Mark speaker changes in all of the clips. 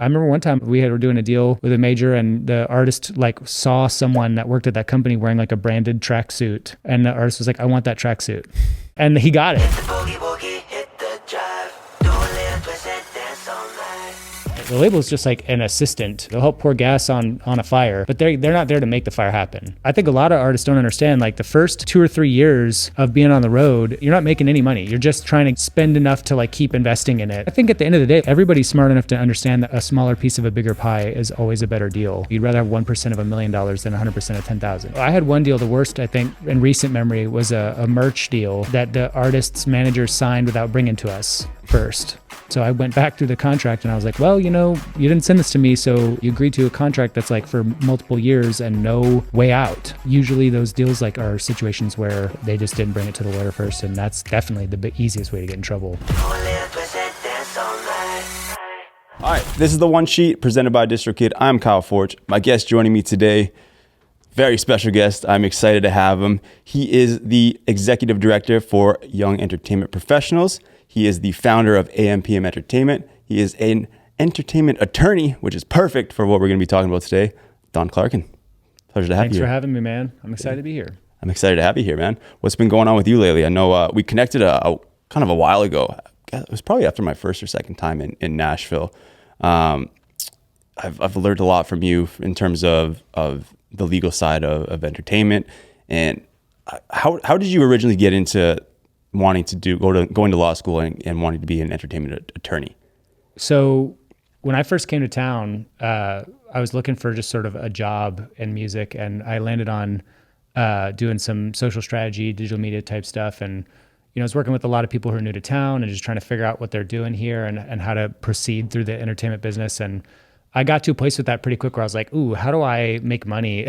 Speaker 1: I remember one time were doing a deal with a major, and the artist like saw someone that worked at that company wearing like a branded tracksuit, and the artist was like, I want that tracksuit. And he got it. The label is just like an assistant. They'll help pour gas on a fire, but they're not there to make the fire happen. I think a lot of artists don't understand, like the first 2 or 3 years of being on the road, you're not making any money. You're just trying to spend enough to like keep investing in it. I think at the end of the day, everybody's smart enough to understand that a smaller piece of a bigger pie is always a better deal. You'd rather have 1% of $1 million than 100% of 10,000. I had one deal, the worst I think in recent memory was a merch deal that the artist's manager signed without bringing to us first. So I went back through the contract and I was like, well, you didn't send this to me, so you agreed to a contract that's like for multiple years and no way out. Usually those deals like are situations where they just didn't bring it to the lawyer first, and that's definitely the easiest way to get in trouble.
Speaker 2: All right, this is the One Sheet presented by DistroKid. I'm Kyle Fortch. My guest joining me today, very special guest. I'm excited to have him. He is the executive director for Young Entertainment Professionals. He is the founder of AM/PM Entertainment. He is an entertainment attorney, which is perfect for what we're going to be talking about today. Don Clarkin. Pleasure to have you.
Speaker 1: Thanks for having me, man. I'm excited to be here.
Speaker 2: I'm excited to have you here, man. What's been going on with you lately? I know we connected kind of a while ago. It was probably after my first or second time in Nashville. I've learned a lot from you in terms of the legal side of entertainment. And how did you originally get into wanting to going to law school and wanting to be an entertainment attorney?
Speaker 1: So when I first came to town, I was looking for just sort of a job in music, and I landed on doing some social strategy, digital media type stuff. And, I was working with a lot of people who are new to town and just trying to figure out what they're doing here and how to proceed through the entertainment business. And I got to a place with that pretty quick where I was like, ooh, how do I make money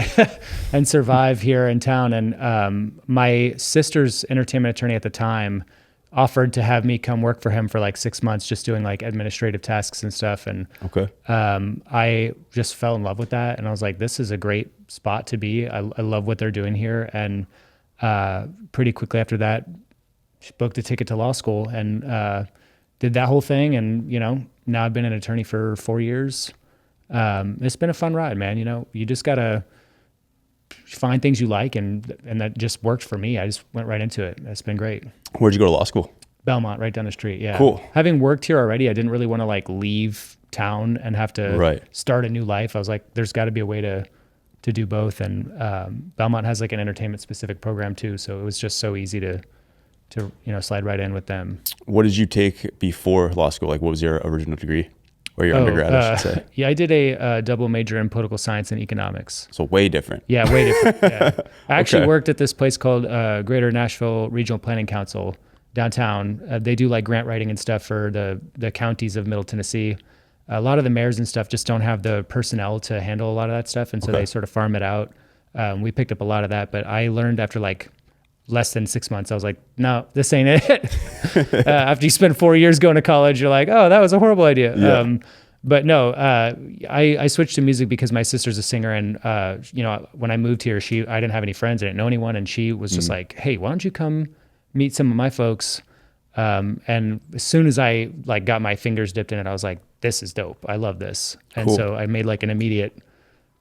Speaker 1: and survive here in town? And my sister's entertainment attorney at the time offered to have me come work for him for like 6 months, just doing like administrative tasks and stuff. And
Speaker 2: okay.
Speaker 1: I just fell in love with that. And I was like, this is a great spot to be. I love what they're doing here. And pretty quickly after that, booked a ticket to law school and did that whole thing. And, now I've been an attorney for 4 years. It's been a fun ride, man. You just got to find things you like, and that just worked for me. I just went right into it. It's been great.
Speaker 2: Where'd you go to law school?
Speaker 1: Belmont, right down the street. Yeah.
Speaker 2: Cool.
Speaker 1: Having worked here already, I didn't really want to like leave town and have to start a new life. I was like, there's got to be a way to do both. And Belmont has like an entertainment specific program too. So it was just so easy to slide right in with them. What
Speaker 2: did you take before law school? Like what was your original degree? Or your undergrad, I should say.
Speaker 1: Yeah, I did a double major in political science and economics.
Speaker 2: So way different.
Speaker 1: Yeah, way different. Yeah. I actually worked at this place called Greater Nashville Regional Planning Council downtown. They do like grant writing and stuff for the counties of Middle Tennessee. A lot of the mayors and stuff just don't have the personnel to handle a lot of that stuff, and so they sort of farm it out. We picked up a lot of that, but I learned after like less than 6 months, I was like, no, this ain't it. After you spend 4 years going to college, you're like, oh, that was a horrible idea. Yeah. But no, I switched to music because my sister's a singer, and when I moved here, I didn't have any friends, I didn't know anyone, and she was just like, hey, why don't you come meet some of my folks? And as soon as I like got my fingers dipped in it, I was like, this is dope. I love this. And
Speaker 2: cool.
Speaker 1: So I made like an immediate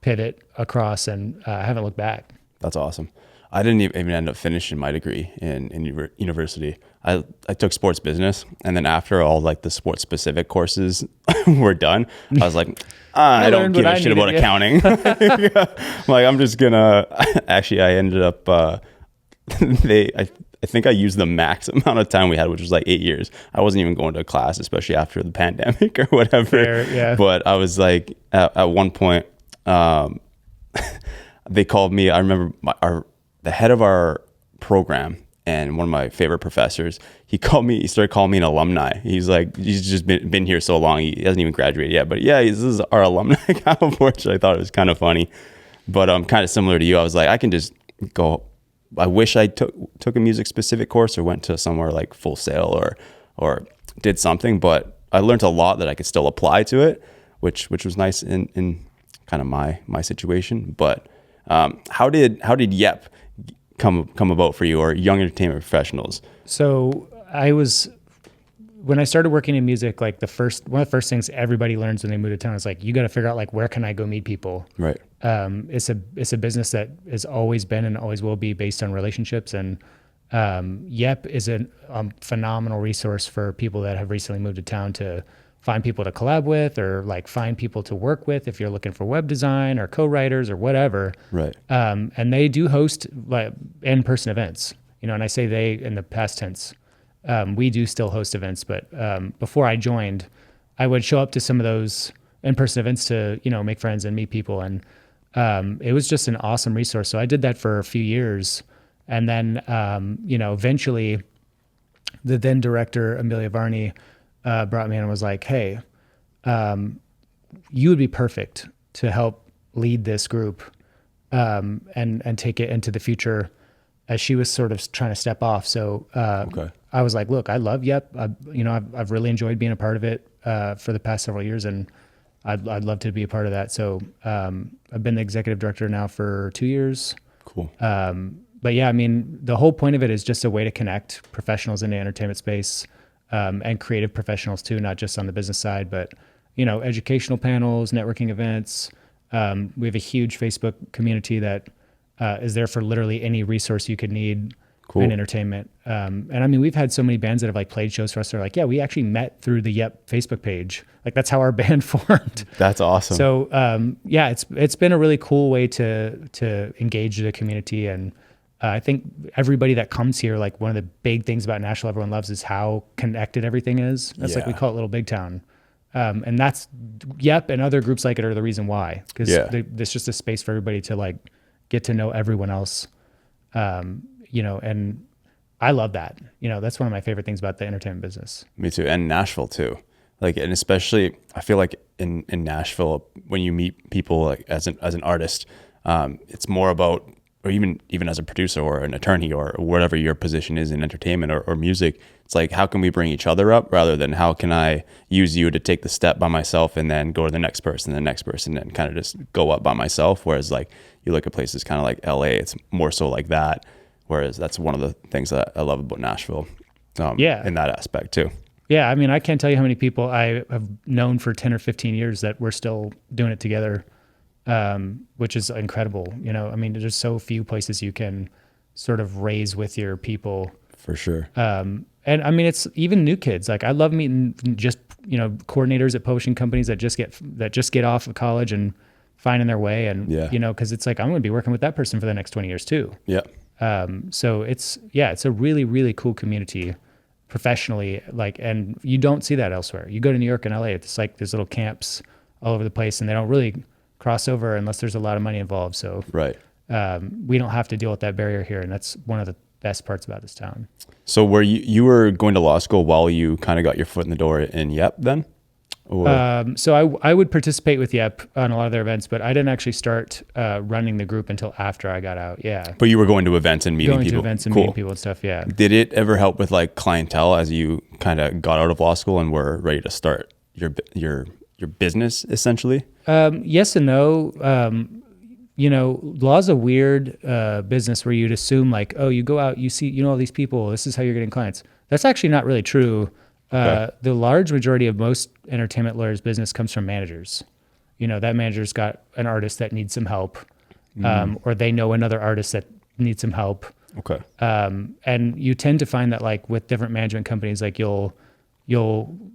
Speaker 1: pivot across, and I haven't looked back.
Speaker 2: That's awesome. I didn't even end up finishing my degree in university. I took sports business, and then after all like the sports specific courses were done, I was like, I don't give a shit about accounting. Like I'm just gonna. Actually, I ended up. I think I used the max amount of time we had, which was like 8 years. I wasn't even going to class, especially after the pandemic or whatever.
Speaker 1: Fair, yeah.
Speaker 2: But I was like, at one point, they called me. I remember the head of our program and one of my favorite professors, he started calling me an alumni. He's like, he's just been here so long. He hasn't even graduated yet, but yeah, this is our alumni guy. Unfortunately, I thought it was kind of funny, but kind of similar to you. I was like, I can just go. I wish I took a music specific course or went to somewhere like Full Sail or did something, but I learned a lot that I could still apply to it, which was nice in kind of my situation. But how did YEP come about for you, or Young Entertainment Professionals?
Speaker 1: So I was when I started working in music, like one of the first things everybody learns when they move to town is like, you got to figure out like, where can I go meet people?
Speaker 2: Right.
Speaker 1: It's a business that has always been and always will be based on relationships. And Yep is a phenomenal resource for people that have recently moved to town to find people to collab with, or like find people to work with if you're looking for web design or co-writers or whatever.
Speaker 2: Right.
Speaker 1: And they do host like in-person events, and I say they in the past tense. We do still host events, but before I joined, I would show up to some of those in-person events to, make friends and meet people. And it was just an awesome resource. So I did that for a few years. And then, eventually the then director, Amelia Varney, brought me in and was like, hey, you would be perfect to help lead this group and take it into the future, as she was sort of trying to step off. So I was like, look, I love Yep. I've really enjoyed being a part of it for the past several years, and I'd love to be a part of that. So I've been the executive director now for 2 years.
Speaker 2: Cool.
Speaker 1: But yeah, I mean, the whole point of it is just a way to connect professionals in the entertainment space, and creative professionals too, not just on the business side, but, educational panels, networking events. We have a huge Facebook community that is there for literally any resource you could need in entertainment. And I mean, we've had so many bands that have like played shows for us. They're like, yeah, we actually met through the Yep Facebook page. Like that's how our band formed.
Speaker 2: That's awesome.
Speaker 1: So yeah, it's been a really cool way to engage the community. And I think everybody that comes here, like one of the big things about Nashville everyone loves is how connected everything is. That's like, we call it Little Big Town. And that's Yep and other groups like it are the reason why, because there's just a space for everybody to like get to know everyone else. And I love that. That's one of my favorite things about the entertainment business.
Speaker 2: Me too. And Nashville too. Like, and especially I feel like in Nashville, when you meet people like as an artist, it's more about, or even as a producer or an attorney or whatever your position is in entertainment or music, it's like, how can we bring each other up rather than how can I use you to take the step by myself and then go to the next person, and kind of just go up by myself. Whereas like you look at places kind of like LA, it's more so like that. Whereas that's one of the things that I love about Nashville, in that aspect too.
Speaker 1: Yeah. I mean, I can't tell you how many people I have known for 10 or 15 years that we're still doing it together. Which is incredible. I mean, there's so few places you can sort of raise with your people.
Speaker 2: For sure.
Speaker 1: And I mean, it's even new kids. Like I love meeting just, coordinators at publishing companies that just get off of college and finding their way. And, cause it's like, I'm going to be working with that person for the next 20 years too.
Speaker 2: Yeah.
Speaker 1: So it's a really, really cool community professionally. Like, and you don't see that elsewhere. You go to New York and LA, it's like there's little camps all over the place and they don't really cross over unless there's a lot of money involved. So
Speaker 2: right.
Speaker 1: We don't have to deal with that barrier here. And that's one of the best parts about this town.
Speaker 2: So were you were going to law school while you kind of got your foot in the door in Yep then?
Speaker 1: So I would participate with Yep on a lot of their events, but I didn't actually start running the group until after I got out. Yeah.
Speaker 2: But you were going to events and meeting people.
Speaker 1: Meeting people and stuff. Yeah.
Speaker 2: Did it ever help with like clientele as you kind of got out of law school and were ready to start your business essentially?
Speaker 1: Yes and no. Law's a weird business where you'd assume like, oh, you go out, you see, all these people, this is how you're getting clients. That's actually not really true. The large majority of most entertainment lawyers' business comes from managers. That manager's got an artist that needs some help, or they know another artist that needs some help.
Speaker 2: Okay.
Speaker 1: And you tend to find that like with different management companies, like you'll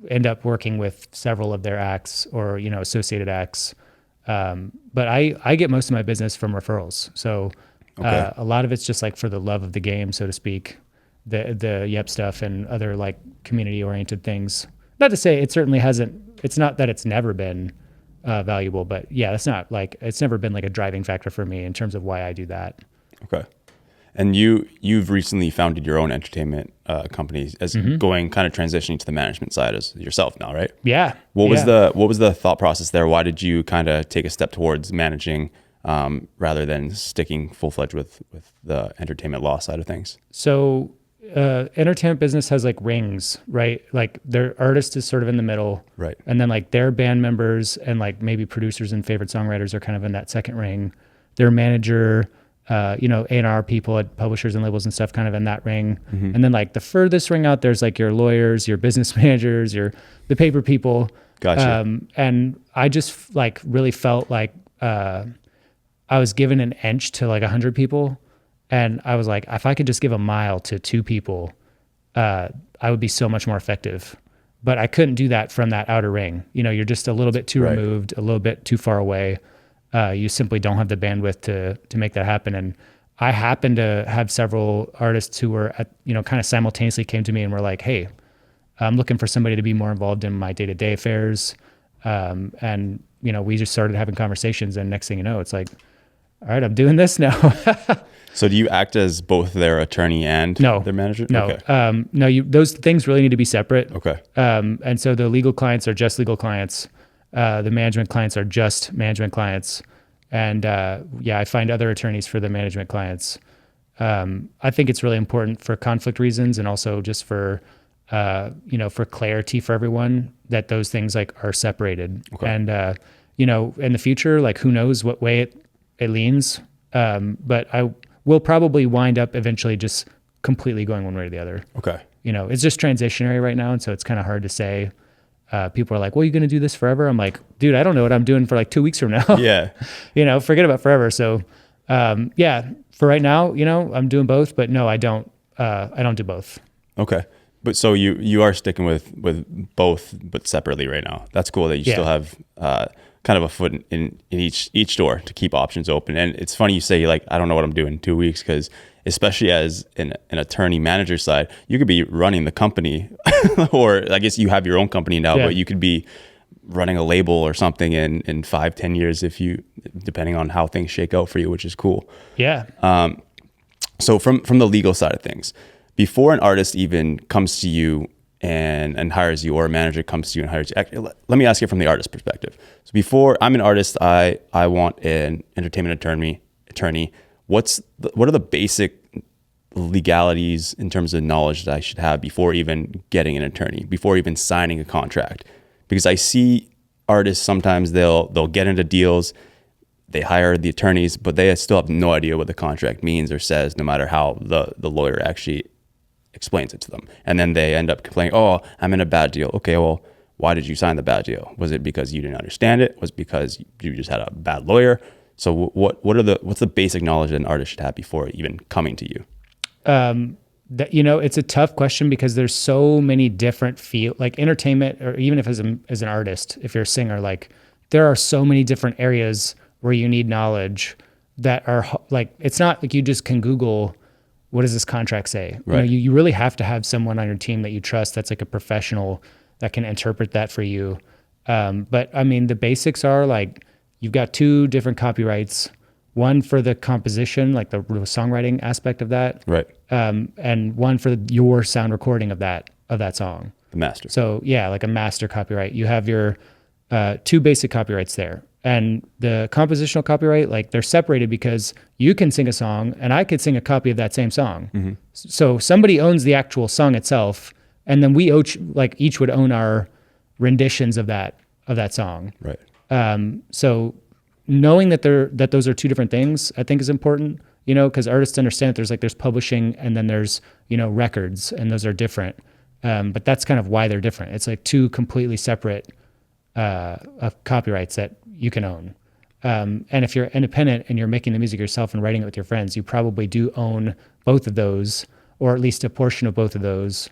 Speaker 1: end up working with several of their acts or, associated acts. But I get most of my business from referrals. So a lot of it's just like for the love of the game, so to speak, the Yep stuff and other like community oriented things. Not to say it certainly hasn't, it's not that it's never been valuable, but yeah, it's never been like a driving factor for me in terms of why I do that.
Speaker 2: Okay. And you've recently founded your own entertainment company as going kind of transitioning to the management side as yourself now, right?
Speaker 1: Yeah.
Speaker 2: What was the thought process there? Why did you kind of take a step towards managing rather than sticking full-fledged with the entertainment law side of things?
Speaker 1: So entertainment business has like rings, right? Like their artist is sort of in the middle,
Speaker 2: right?
Speaker 1: And then like their band members and like maybe producers and favorite songwriters are kind of in that second ring. Their manager A&R people at publishers and labels and stuff kind of in that ring. And then like the furthest ring out, there's like your lawyers, your business managers, the paper people.
Speaker 2: Gotcha.
Speaker 1: And I just like really felt like I was given an inch to like 100 people. And I was like, if I could just give a mile to 2 people, I would be so much more effective. But I couldn't do that from that outer ring. You're just a little bit too removed, a little bit too far away. You simply don't have the bandwidth to make that happen. And I happened to have several artists who were at, kind of simultaneously came to me and were like, hey, I'm looking for somebody to be more involved in my day-to-day affairs. And we just started having conversations, and next thing you know, it's like, all right, I'm doing this now.
Speaker 2: So do you act as both their attorney and their manager?
Speaker 1: No.
Speaker 2: Okay.
Speaker 1: No, those things really need to be separate.
Speaker 2: Okay.
Speaker 1: And so the legal clients are just legal clients. The management clients are just management clients. And I find other attorneys for the management clients. I think it's really important for conflict reasons, and also just for for clarity for everyone, that those things like are separated. Okay. And in the future, like who knows what way it leans. But I will probably wind up eventually just completely going one way or the other.
Speaker 2: Okay.
Speaker 1: It's just transitionary right now, and so it's kind of hard to say. People are like, well, you're going to do this forever? I'm like, dude, I don't know what I'm doing for like 2 weeks from now.
Speaker 2: Yeah.
Speaker 1: Forget about forever. So, for right now, I'm doing both, but no, I don't do both.
Speaker 2: Okay. But so you are sticking with both, but separately right now. That's cool that you still have kind of a foot in each door to keep options open. And it's funny you say, like, I don't know what I'm doing in 2 weeks, because especially as an attorney manager side, you could be running the company or I guess you have your own company now, but you could be running a label or something in 5-10 years depending on how things shake out for you, which is cool.
Speaker 1: Yeah.
Speaker 2: So from the legal side of things, before an artist even comes to you and hires you, or a manager comes to you and hires you, let me ask you from the artist perspective. So before I'm an artist, I want an entertainment attorney. What are the basic legalities in terms of knowledge that I should have before even getting an attorney, before even signing a contract? Because I see artists, sometimes they'll get into deals, they hire the attorneys, but they still have no idea what the contract means or says, no matter how the lawyer actually explains it to them. And then they end up complaining, oh, I'm in a bad deal. Okay, well, why did you sign the bad deal? Was it because you didn't understand it? Was it because you just had a bad lawyer? So what's the basic knowledge that an artist should have before even coming to you?
Speaker 1: It's a tough question, because there's so many different like entertainment, or even if as an artist, if you're a singer, like there are so many different areas where you need knowledge that are like, it's not like you just can Google, what does this contract say?
Speaker 2: Right.
Speaker 1: You really have to have someone on your team that you trust, that's like a professional that can interpret that for you. But I mean, the basics are like, you've got 2 different copyrights, one for the composition, like the songwriting aspect of that,
Speaker 2: right,
Speaker 1: and one for your sound recording of that song.
Speaker 2: The master.
Speaker 1: So yeah, like a master copyright. You have your 2 basic copyrights there, and the compositional copyright, like they're separated because you can sing a song and I could sing a copy of that same song. Mm-hmm. So somebody owns the actual song itself, and then we each would own our renditions of that song.
Speaker 2: Right.
Speaker 1: So knowing that those are 2 different things, I think is important, because artists understand that there's publishing, and then there's, records, and those are different. But that's kind of why they're different. It's like 2 completely separate copyrights that you can own. And if you're independent and you're making the music yourself and writing it with your friends, you probably do own both of those, or at least a portion of both of those.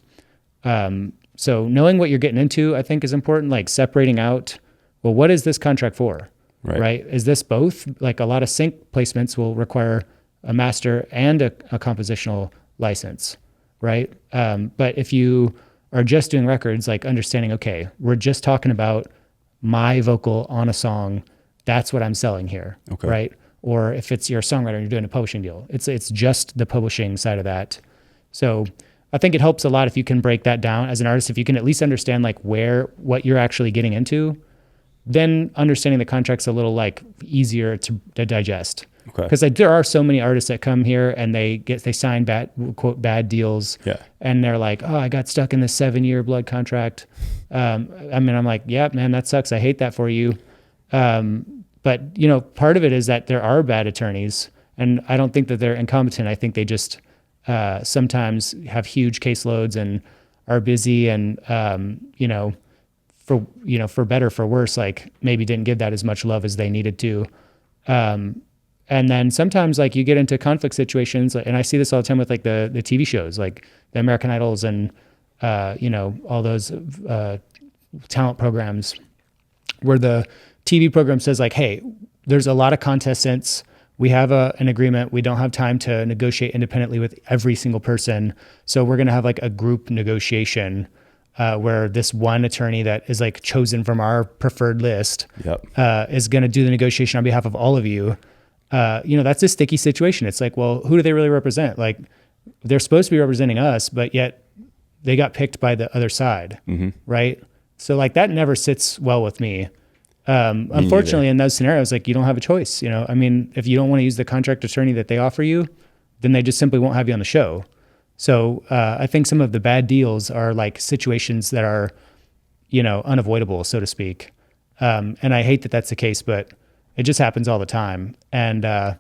Speaker 1: So knowing what you're getting into, I think, is important, like separating out, well, what is this contract for? Right? Is this both? Like a lot of sync placements will require a master and a compositional license, right? But if you are just doing records, like understanding, okay, we're just talking about my vocal on a song, that's what I'm selling here, okay, right? Or if it's your songwriter and you're doing a publishing deal, it's just the publishing side of that. So I think it helps a lot if you can break that down as an artist, if you can at least understand like what you're actually getting into. Then understanding the contract's a little like easier to digest. Okay. Because there are so many artists that come here and they sign bad deals. Yeah. And they're like, oh, I got stuck in this 7-year blood contract. I'm like, yeah, man, that sucks. I hate that for you. But part of it is that there are bad attorneys, And I don't think that they're incompetent. I think they just sometimes have huge caseloads and are busy, and for better, for worse, like maybe didn't give that as much love as they needed to. And then sometimes like you get into conflict situations, and I see this all the time with like the TV shows, like the American Idols and all those talent programs, where the TV program says like, hey, there's a lot of contestants. We have an agreement. We don't have time to negotiate independently with every single person. So we're going to have like a group negotiation where this one attorney that is like chosen from our preferred list is going to do the negotiation on behalf of all of you. That's a sticky situation. It's like, well, who do they really represent? Like, they're supposed to be representing us, but yet they got picked by the other side, right? So like that never sits well with me. Unfortunately, in those scenarios, like you don't have a choice. If you don't want to use the contract attorney that they offer you, then they just simply won't have you on the show. So I think some of the bad deals are like situations that are, unavoidable, so to speak. And I hate that that's the case, but it just happens all the time. And I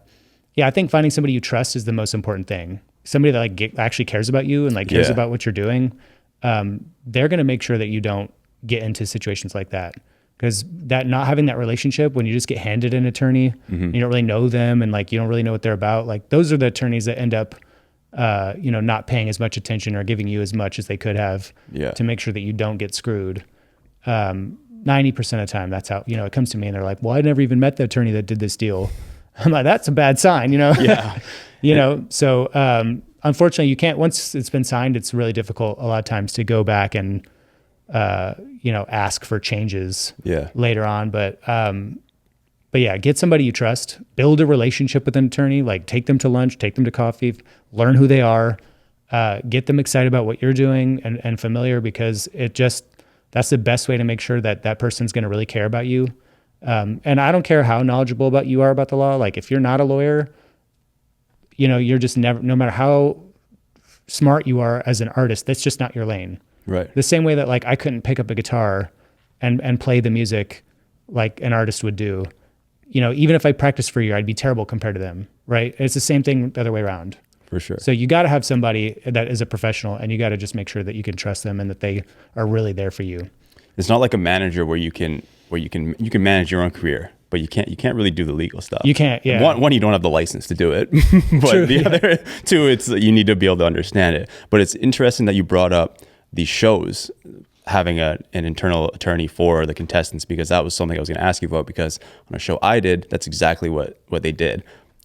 Speaker 1: think finding somebody you trust is the most important thing. Somebody that like actually cares about you and like cares about what you're doing. They're going to make sure that you don't get into situations like that. Because that not having that relationship, when you just get handed an attorney, you don't really know them, and like you don't really know what they're about. Like those are the attorneys that end up, not paying as much attention or giving you as much as they could have to make sure that you don't get screwed. 90% of the time, that's how it comes to me, and they're like, "Well, I never even met the attorney that did this deal." I'm like, "That's a bad sign," So unfortunately, you can't. Once it's been signed, it's really difficult a lot of times to go back and ask for changes later on. But get somebody you trust, build a relationship with an attorney, like take them to lunch, take them to coffee, learn who they are, get them excited about what you're doing and familiar, because that's the best way to make sure that that person's going to really care about you. And I don't care how knowledgeable about you are about the law. Like if you're not a lawyer, you're just never, no matter how smart you are as an artist, that's just not your lane.
Speaker 2: Right.
Speaker 1: The same way that like I couldn't pick up a guitar and play the music like an artist would do. Even if I practiced for a year, I'd be terrible compared to them. Right. It's the same thing the other way around.
Speaker 2: For sure.
Speaker 1: So you got to have somebody that is a professional, and you got to just make sure that you can trust them and that they are really there for you.
Speaker 2: It's not like a manager where you can manage your own career, but you can't really do the legal stuff.
Speaker 1: You can't. Yeah.
Speaker 2: One, you don't have the license to do it, but
Speaker 1: True,
Speaker 2: the other two, it's you need to be able to understand it. But it's interesting that you brought up these shows having an internal attorney for the contestants, because that was something I was going to ask you about, because on a show I did, that's exactly what they did.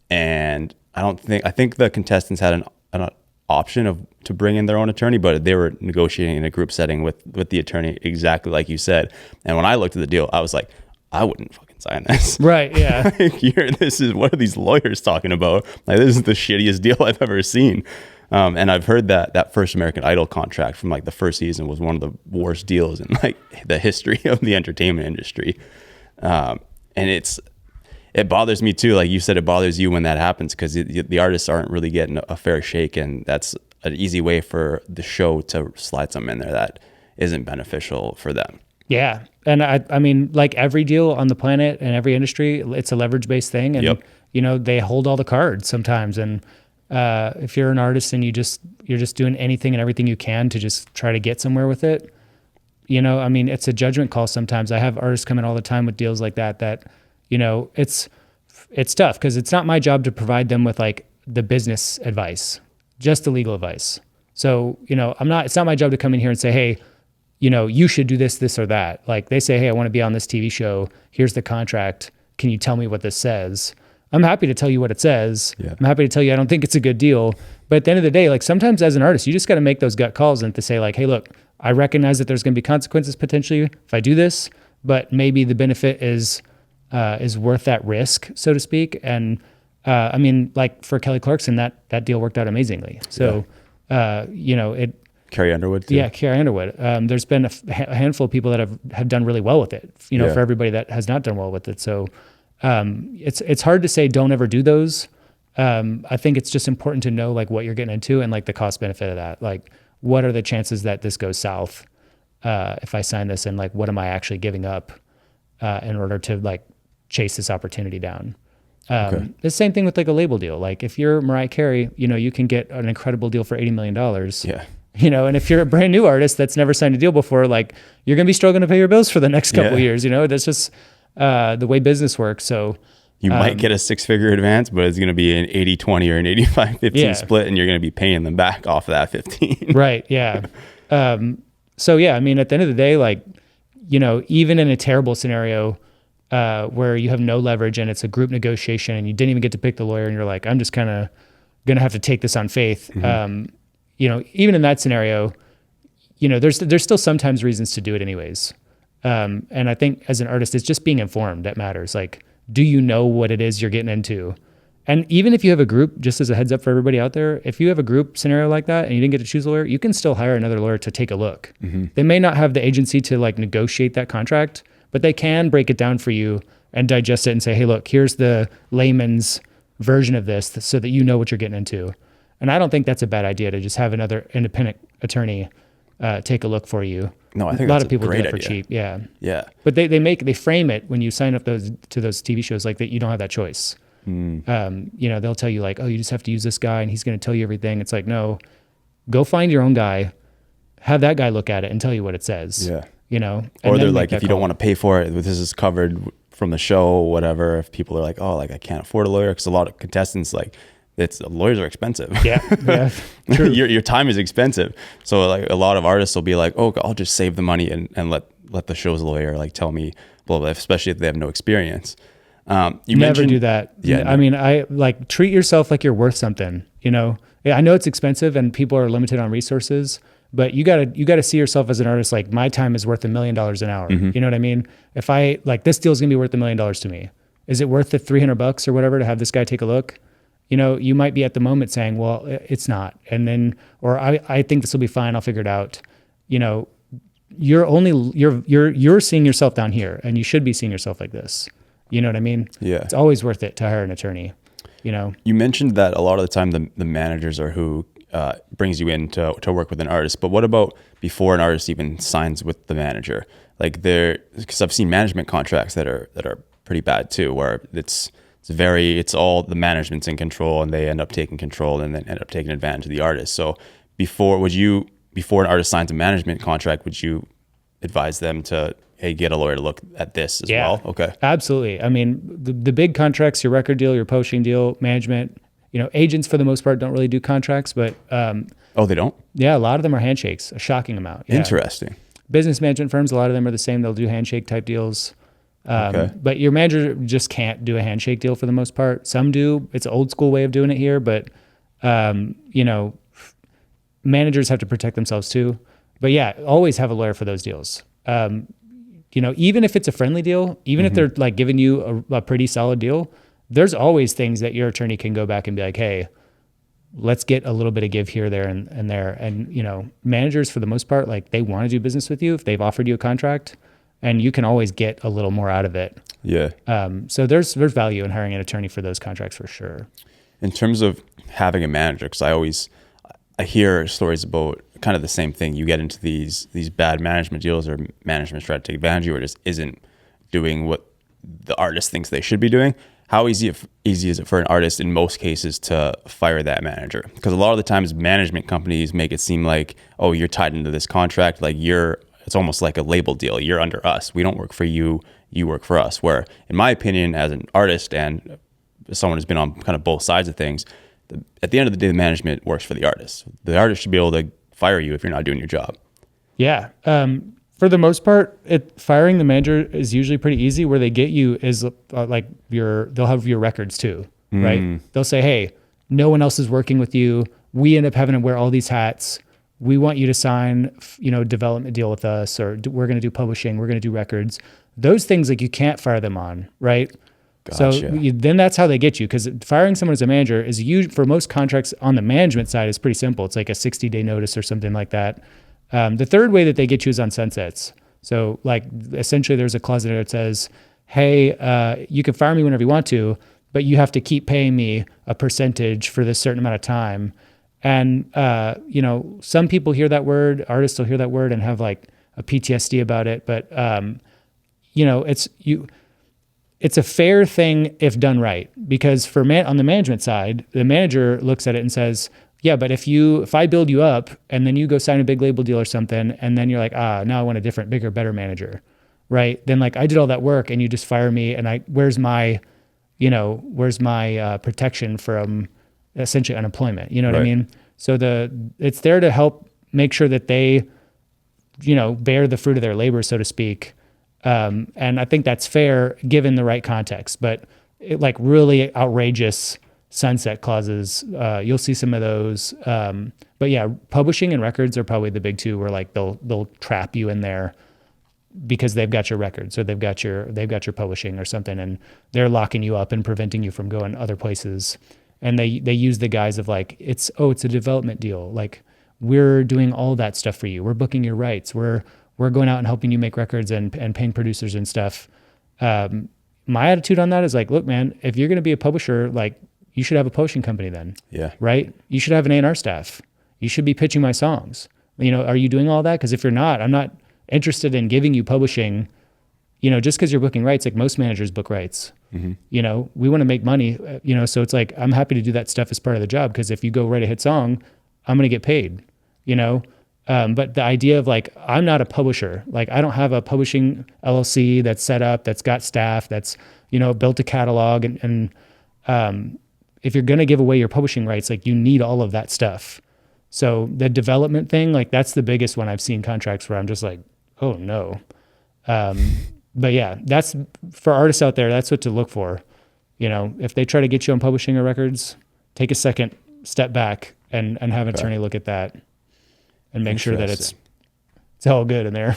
Speaker 2: And I think the contestants had an option to bring in their own attorney, but they were negotiating in a group setting with the attorney, exactly like you said. And when I looked at the deal, I was like, I wouldn't fucking sign this.
Speaker 1: Right. Yeah.
Speaker 2: What are these lawyers talking about? Like, this is the shittiest deal I've ever seen. And I've heard that first American Idol contract from like the first season was one of the worst deals in like the history of the entertainment industry. And it bothers me too. Like you said, it bothers you when that happens, because the artists aren't really getting a fair shake, and that's an easy way for the show to slide something in there that isn't beneficial for them. Yeah.
Speaker 1: And I mean, like every deal on the planet and every industry, it's a leverage-based thing, and they hold all the cards sometimes. And if you're an artist and you're just doing anything and everything you can to just try to get somewhere with it, it's a judgment call sometimes. I have artists come in all the time with deals like that it's tough, because it's not my job to provide them with like the business advice, just the legal advice. So, it's not my job to come in here and say, hey, you should do this or that. Like they say, hey, I want to be on this TV show. Here's the contract. Can you tell me what this says? I'm happy to tell you what it says. Yeah. I'm happy to tell you I don't think it's a good deal. But at the end of the day, like sometimes as an artist, you just got to make those gut calls and to say like, hey, look, I recognize that there's going to be consequences potentially if I do this, but maybe the benefit is worth that risk, so to speak. And like for Kelly Clarkson, that deal worked out amazingly. So,
Speaker 2: Carrie Underwood too.
Speaker 1: Yeah, Carrie Underwood. There's been a handful of people that have done really well with it, for everybody that has not done well with it. So it's hard to say don't ever do those. I think it's just important to know like what you're getting into and like the cost benefit of that. Like what are the chances that this goes south if I sign this, and like what am I actually giving up in order to like chase this opportunity down? The same thing with like a label deal. Like if you're Mariah Carey, you can get an incredible deal for $80 million.
Speaker 2: Yeah.
Speaker 1: And if you're a brand new artist that's never signed a deal before, like you're going to be struggling to pay your bills for the next couple of years. That's just the way business works. So
Speaker 2: you might get a 6-figure advance, but it's going to be an 80-20 or an 85-15 split, and you're going to be paying them back off of that 15.
Speaker 1: Right. Yeah. So yeah, I mean, at the end of the day, like, even in a terrible scenario where you have no leverage and it's a group negotiation and you didn't even get to pick the lawyer and you're like, I'm just kind of going to have to take this on faith. Even in that scenario, there's still sometimes reasons to do it anyways. And I think as an artist, it's just being informed that matters. Like, do you know what it is you're getting into? And even if you have a group, just as a heads up for everybody out there, if you have a group scenario like that and you didn't get to choose a lawyer, you can still hire another lawyer to take a look. They may not have the agency to like negotiate that contract, but they can break it down for you and digest it and say, hey, look, here's the layman's version of this so that you know what you're getting into. And I don't think that's a bad idea to just have another independent attorney take a look for you.
Speaker 2: No, I think
Speaker 1: a lot
Speaker 2: that's
Speaker 1: of people
Speaker 2: a great
Speaker 1: do it for
Speaker 2: idea.
Speaker 1: cheap. Yeah.
Speaker 2: Yeah.
Speaker 1: But they frame it when you sign up to those TV shows like that. You don't have that choice. They'll tell you like, oh, you just have to use this guy and he's going to tell you everything. It's like, no, go find your own guy, have that guy look at it and tell you what it says.
Speaker 2: Yeah.
Speaker 1: Or
Speaker 2: they're like, if you don't want to pay for it, this is covered from the show or whatever. If people are like, oh, like I can't afford a lawyer, because a lot of contestants lawyers are expensive.
Speaker 1: Yeah. True.
Speaker 2: your time is expensive. So like a lot of artists will be like, oh, I'll just save the money and let the show's lawyer like tell me blah, blah, especially if they have no experience. You
Speaker 1: never do that.
Speaker 2: Yeah.
Speaker 1: I mean, I like treat yourself like you're worth something, I know it's expensive and people are limited on resources, but you gotta see yourself as an artist. Like my time is worth $1 million an hour. You know what I mean? If I like this deal is gonna be worth $1 million to me. Is it worth the $300 or whatever to have this guy take a look? You might be at the moment saying, well, it's not. And then, or I think this will be fine. I'll figure it out. You're seeing yourself down here and you should be seeing yourself like this. You know what I mean?
Speaker 2: Yeah.
Speaker 1: It's always worth it to hire an attorney,
Speaker 2: You mentioned that a lot of the time the managers are who brings you in to work with an artist. But what about before an artist even signs with the manager? Like because I've seen management contracts that are pretty bad too, where it's all the management's in control and they end up taking control and then end up taking advantage of the artist. So before an artist signs a management contract, would you advise them to, hey, get a lawyer to look at this as well? Okay.
Speaker 1: Absolutely. I mean, the big contracts, your record deal, your publishing deal, management, agents for the most part don't really do contracts, but
Speaker 2: oh, they don't?
Speaker 1: Yeah, a lot of them are handshakes, a shocking amount. Yeah.
Speaker 2: Interesting.
Speaker 1: Business management firms, a lot of them are the same. They'll do handshake type deals.
Speaker 2: Okay.
Speaker 1: But your manager just can't do a handshake deal for the most part. Some do. It's an old school way of doing it here, but managers have to protect themselves too. But yeah, always have a lawyer for those deals. Even if it's a friendly deal, even if they're like giving you a pretty solid deal, there's always things that your attorney can go back and be like, hey, let's get a little bit of give here, there, and there. And, managers for the most part, like they want to do business with you if they've offered you a contract, and you can always get a little more out of it.
Speaker 2: Yeah.
Speaker 1: So there's value in hiring an attorney for those contracts for sure.
Speaker 2: In terms of having a manager, because I hear stories about kind of the same thing. You get into these bad management deals, or management's trying to take advantage of you, or just isn't doing what the artist thinks they should be doing. How easy is it for an artist in most cases to fire that manager? Because a lot of the times management companies make it seem like, oh, you're tied into this contract, like it's almost like a label deal. You're under us. We don't work for you. You work for us. Where, in my opinion, as an artist and someone who's been on kind of both sides of things, at the end of the day, the management works for the artist. The artist should be able to fire you if you're not doing your job.
Speaker 1: Yeah. For the most part, firing the manager is usually pretty easy. Where they get you is they'll have your records too, right? They'll say, hey, no one else is working with you. We end up having to wear all these hats. We want you to sign, development deal with us, or we're going to do publishing. We're going to do records. Those things, like, you can't fire them on, right? Gotcha. So then that's how they get you, because firing someone as a manager is for most contracts on the management side is pretty simple. It's like a 60-day notice or something like that. The third way that they get you is on sunsets. So like essentially there's a clause in there that says, hey, you can fire me whenever you want to, but you have to keep paying me a percentage for this certain amount of time. And, some people hear that word, artists will hear that word and have like a PTSD about it. But, it's a fair thing if done right, because on the management side, the manager looks at it and says, yeah, but if I build you up and then you go sign a big label deal or something, and then you're like, now I want a different, bigger, better manager, right? Then like I did all that work and you just fire me, and where's my protection from essentially unemployment? You know what I mean? So it's there to help make sure that they, bear the fruit of their labor, so to speak. And I think that's fair given the right context, but like really outrageous sunset clauses, you'll see some of those. But yeah, publishing and records are probably the big two, where like they'll trap you in there because they've got your records, or they've got your publishing or something, and they're locking you up and preventing you from going other places. And they use the guise of like, it's a development deal. Like, we're doing all that stuff for you. We're booking your rights. We're going out and helping you make records and paying producers and stuff. My attitude on that is like, look, man, if you're going to be a publisher, like, you should have a publishing company then. Yeah. Right? You should have an A&R staff. You should be pitching my songs. Are you doing all that? Because if you're not, I'm not interested in giving you publishing, just because you're booking rights. Like, most managers book rights. Mm-hmm. We want to make money, so it's like, I'm happy to do that stuff as part of the job, because if you go write a hit song, I'm going to get paid, but the idea of like, I'm not a publisher. Like, I don't have a publishing LLC that's set up, that's got staff, that's, built a catalog. And if you're going to give away your publishing rights, like, you need all of that stuff. So the development thing, like, that's the biggest one I've seen contracts where I'm just like, oh no. But yeah, that's for artists out there. That's what to look for. If they try to get you on publishing or records, take a second, step back and have an attorney look at that and make sure that it's all good in there.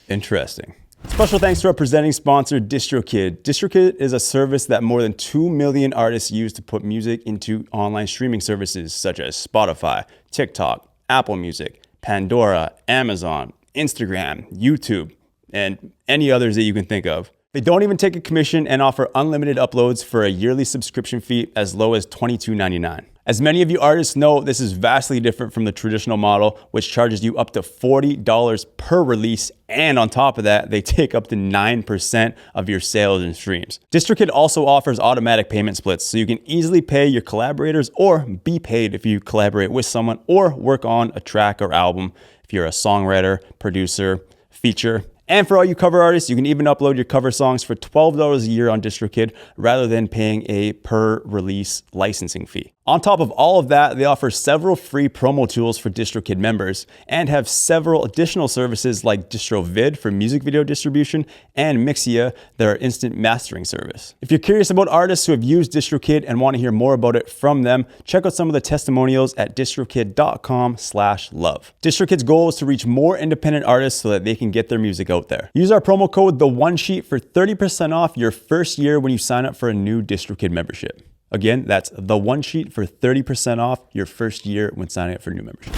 Speaker 2: Interesting. Special thanks to our presenting sponsor, DistroKid. DistroKid is a service that more than 2 million artists use to put music into online streaming services such as Spotify, TikTok, Apple Music, Pandora, Amazon, Instagram, YouTube, and any others that you can think of. They don't even take a commission and offer unlimited uploads for a yearly subscription fee as low as $22.99. As many of you artists know, this is vastly different from the traditional model, which charges you up to $40 per release. And on top of that, they take up to 9% of your sales and streams. DistroKid also offers automatic payment splits, so you can easily pay your collaborators or be paid if you collaborate with someone or work on a track or album if you're a songwriter, producer, feature. And for all you cover artists, you can even upload your cover songs for $12 a year on DistroKid rather than paying a per release licensing fee. On top of all of that, they offer several free promo tools for DistroKid members and have several additional services like DistroVid for music video distribution and Mixia, their instant mastering service. If you're curious about artists who have used DistroKid and want to hear more about it from them, check out some of the testimonials at distrokid.com/love. DistroKid's goal is to reach more independent artists so that they can get their music out there. Use our promo code TheOneSheet for 30% off your first year when you sign up for a new DistroKid membership. Again, that's TheOneSheet for 30% off your first year when signing up for a new membership.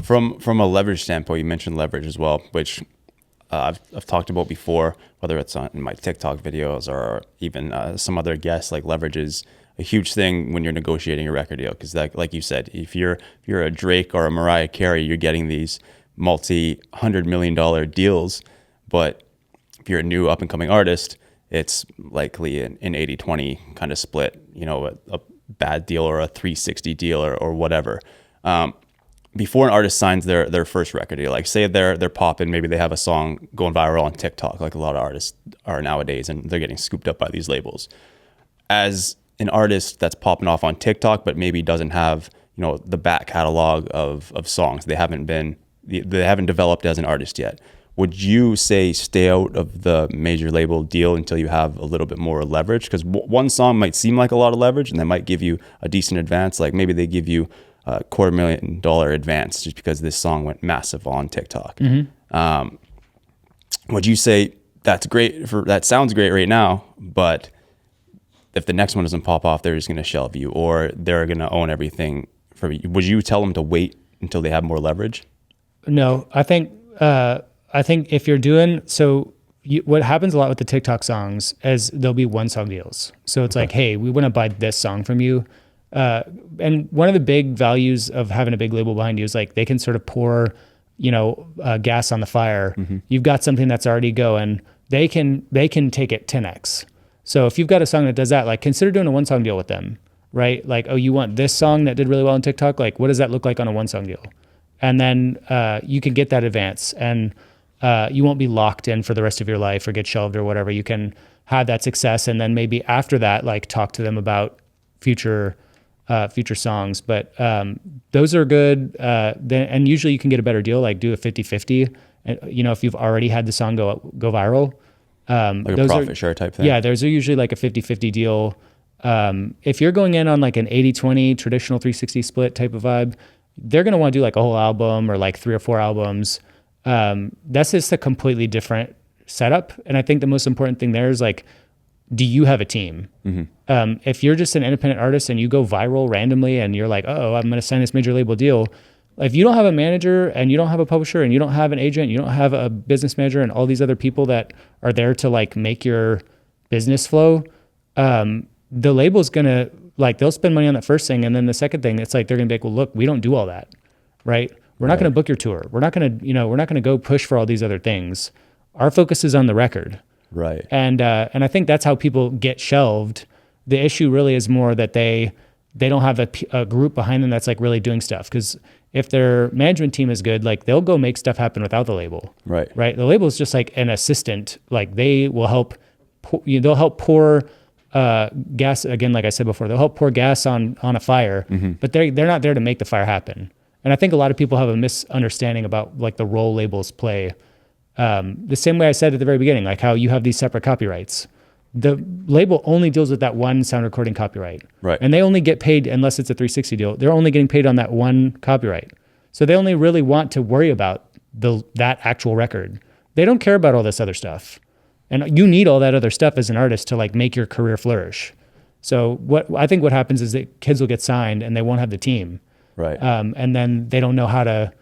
Speaker 2: From a leverage standpoint, you mentioned leverage as well, which I've talked about before, whether it's in my TikTok videos or even some other guests. Like, leverage is a huge thing when you're negotiating a record deal, because like you said, if you're a Drake or a Mariah Carey, you're getting these multi-$100 million deals. But if you're a new up-and-coming artist, it's likely an 80-20 kind of split, a bad deal or a 360 deal or whatever. Before an artist signs their first record deal, like say they're popping, maybe they have a song going viral on TikTok, like a lot of artists are nowadays, and they're getting scooped up by these labels. As an artist that's popping off on TikTok, but maybe doesn't have, the back catalog of songs, they haven't developed as an artist yet. Would you say stay out of the major label deal until you have a little bit more leverage? Because one song might seem like a lot of leverage, and they might give you a decent advance. Like maybe they give you a $250,000 advance just because this song went massive on TikTok. Mm-hmm. Would you say that's great? That sounds great right now, but if the next one doesn't pop off, they're just going to shelve you, or they're going to own everything for you? Would you tell them to wait until they have more leverage?
Speaker 1: No, I think if you're doing so, what happens a lot with the TikTok songs is there'll be one song deals. So it's like, hey, we want to buy this song from you. And one of the big values of having a big label behind you is like they can sort of pour, gas on the fire. Mm-hmm. You've got something that's already going. They can take it 10x. So if you've got a song that does that, like consider doing a 1-song deal with them, right? Like, oh, you want this song that did really well on TikTok? Like, what does that look like on a 1-song deal? And then you can get that advance, and you won't be locked in for the rest of your life or get shelved or whatever. You can have that success, and then maybe after that, like talk to them about future songs. But those are good. And usually you can get a better deal, like do a 50-50. And, if you've already had the song go viral.
Speaker 2: Like a profit share type thing.
Speaker 1: Yeah, those are usually like a 50-50 deal. If you're going in on like an 80-20 traditional 360 split type of vibe, they're going to want to do like a whole album or like 3 or 4 albums. That's just a completely different setup. And I think the most important thing there is like, do you have a team? Mm-hmm. If you're just an independent artist and you go viral randomly and you're like, oh, I'm going to sign this major label deal. If you don't have a manager and you don't have a publisher and you don't have an agent, you don't have a business manager and all these other people that are there to like make your business flow, the label's going to like, they'll spend money on that first thing. And then the second thing, it's like, they're going to be like, well, look, we don't do all that. Right. We're not going to book your tour. We're not going to, we're not going to go push for all these other things. Our focus is on the record.
Speaker 2: Right.
Speaker 1: And I think that's how people get shelved. The issue really is more that they don't have a group behind them that's like really doing stuff. Because if their management team is good, like they'll go make stuff happen without the label. Right. Right. The label is just like an assistant. Like they will help. They'll help pour gas. Again, like I said before, they'll help pour gas on a fire. Mm-hmm. But they're not there to make the fire happen. And I think a lot of people have a misunderstanding about like the role labels play. The same way I said at the very beginning, like how you have these separate copyrights. The label only deals with that one sound recording copyright. Right. And they only get paid, unless it's a 360 deal, they're only getting paid on that one copyright. So they only really want to worry about that actual record. They don't care about all this other stuff. And you need all that other stuff as an artist to like make your career flourish. So I think what happens is that kids will get signed and they won't have the team. Right. And then they don't know how to,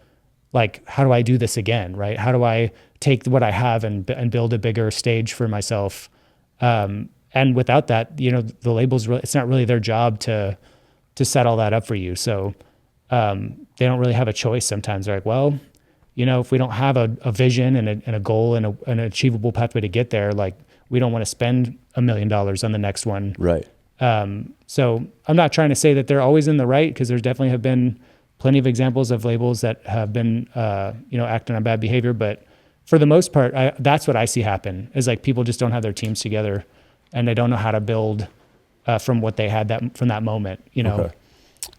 Speaker 1: like, how do I do this again, right? How do I take what I have and build a bigger stage for myself? And without that, the labels, it's not really their job to set all that up for you. So they don't really have a choice sometimes. They're like, well, if we don't have a vision and a goal and an achievable pathway to get there, like we don't want to spend $1 million on the next one. Right. So I'm not trying to say that they're always in the right, because there's definitely have been plenty of examples of labels that have been, acting on bad behavior. But for the most part, that's what I see happen is like people just don't have their teams together and they don't know how to build from what they had from that moment, Okay.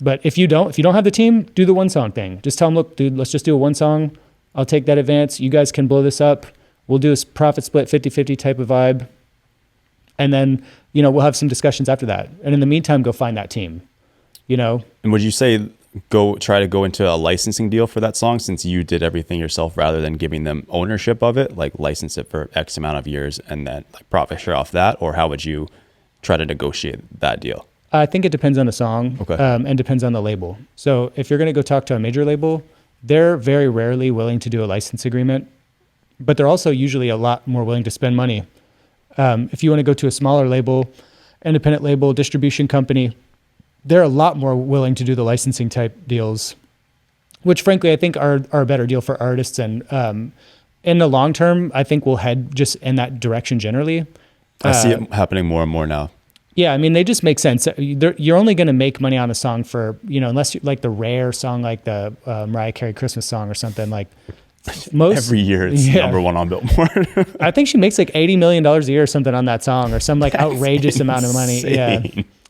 Speaker 1: But if you don't have the team, do the 1-song thing. Just tell them, look, dude, let's just do a 1-song. I'll take that advance. You guys can blow this up. We'll do a profit split 50-50 type of vibe. And then, we'll have some discussions after that. And in the meantime, go find that team, And
Speaker 2: would you say try to go into a licensing deal for that song, since you did everything yourself, rather than giving them ownership of it, like license it for X amount of years and then like profit share off that? Or how would you try to negotiate that deal?
Speaker 1: I think it depends on the song. Okay. And depends on the label. So if you're going to go talk to a major label, they're very rarely willing to do a license agreement, but they're also usually a lot more willing to spend money. If you want to go to a smaller label, independent label, distribution company, they're a lot more willing to do the licensing type deals, which frankly, I think are a better deal for artists. And in the long term, I think we'll head just in that direction generally.
Speaker 2: I see it happening more and more now.
Speaker 1: Yeah, I mean, they just make sense. You're only going to make money on a song for, unless you like the rare song, like the Mariah Carey Christmas song or something. Like
Speaker 2: every year it's number one on Billboard.
Speaker 1: I think she makes like $80 million a year or something on that song, or some like outrageous amount of money. Yeah.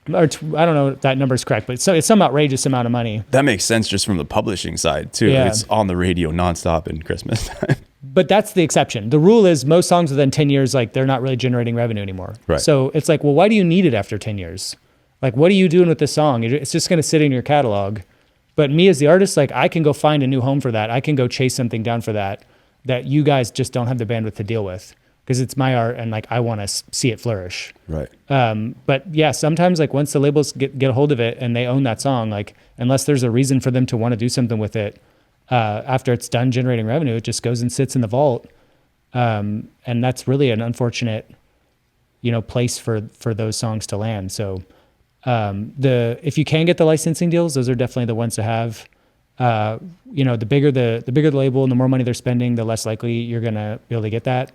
Speaker 1: Or I don't know if that number is correct, but it's some outrageous amount of money.
Speaker 2: That makes sense just from the publishing side too. Yeah. It's on the radio nonstop in Christmas time.
Speaker 1: But that's the exception. The rule is most songs within 10 years, like they're not really generating revenue anymore. Right. So it's like, well, why do you need it after 10 years? Like, what are you doing with this song? It's just going to sit in your catalog. But me as the artist, like I can go find a new home for that. I can go chase something down for that you guys just don't have the bandwidth to deal with, because it's my art and like I want to see it flourish. Right. But yeah, sometimes like once the labels get a hold of it and they own that song, like unless there's a reason for them to want to do something with it, after it's done generating revenue, it just goes and sits in the vault. And that's really an unfortunate, place for those songs to land. So if you can get the licensing deals, those are definitely the ones to have. The bigger the label and the more money they're spending, the less likely you're gonna be able to get that.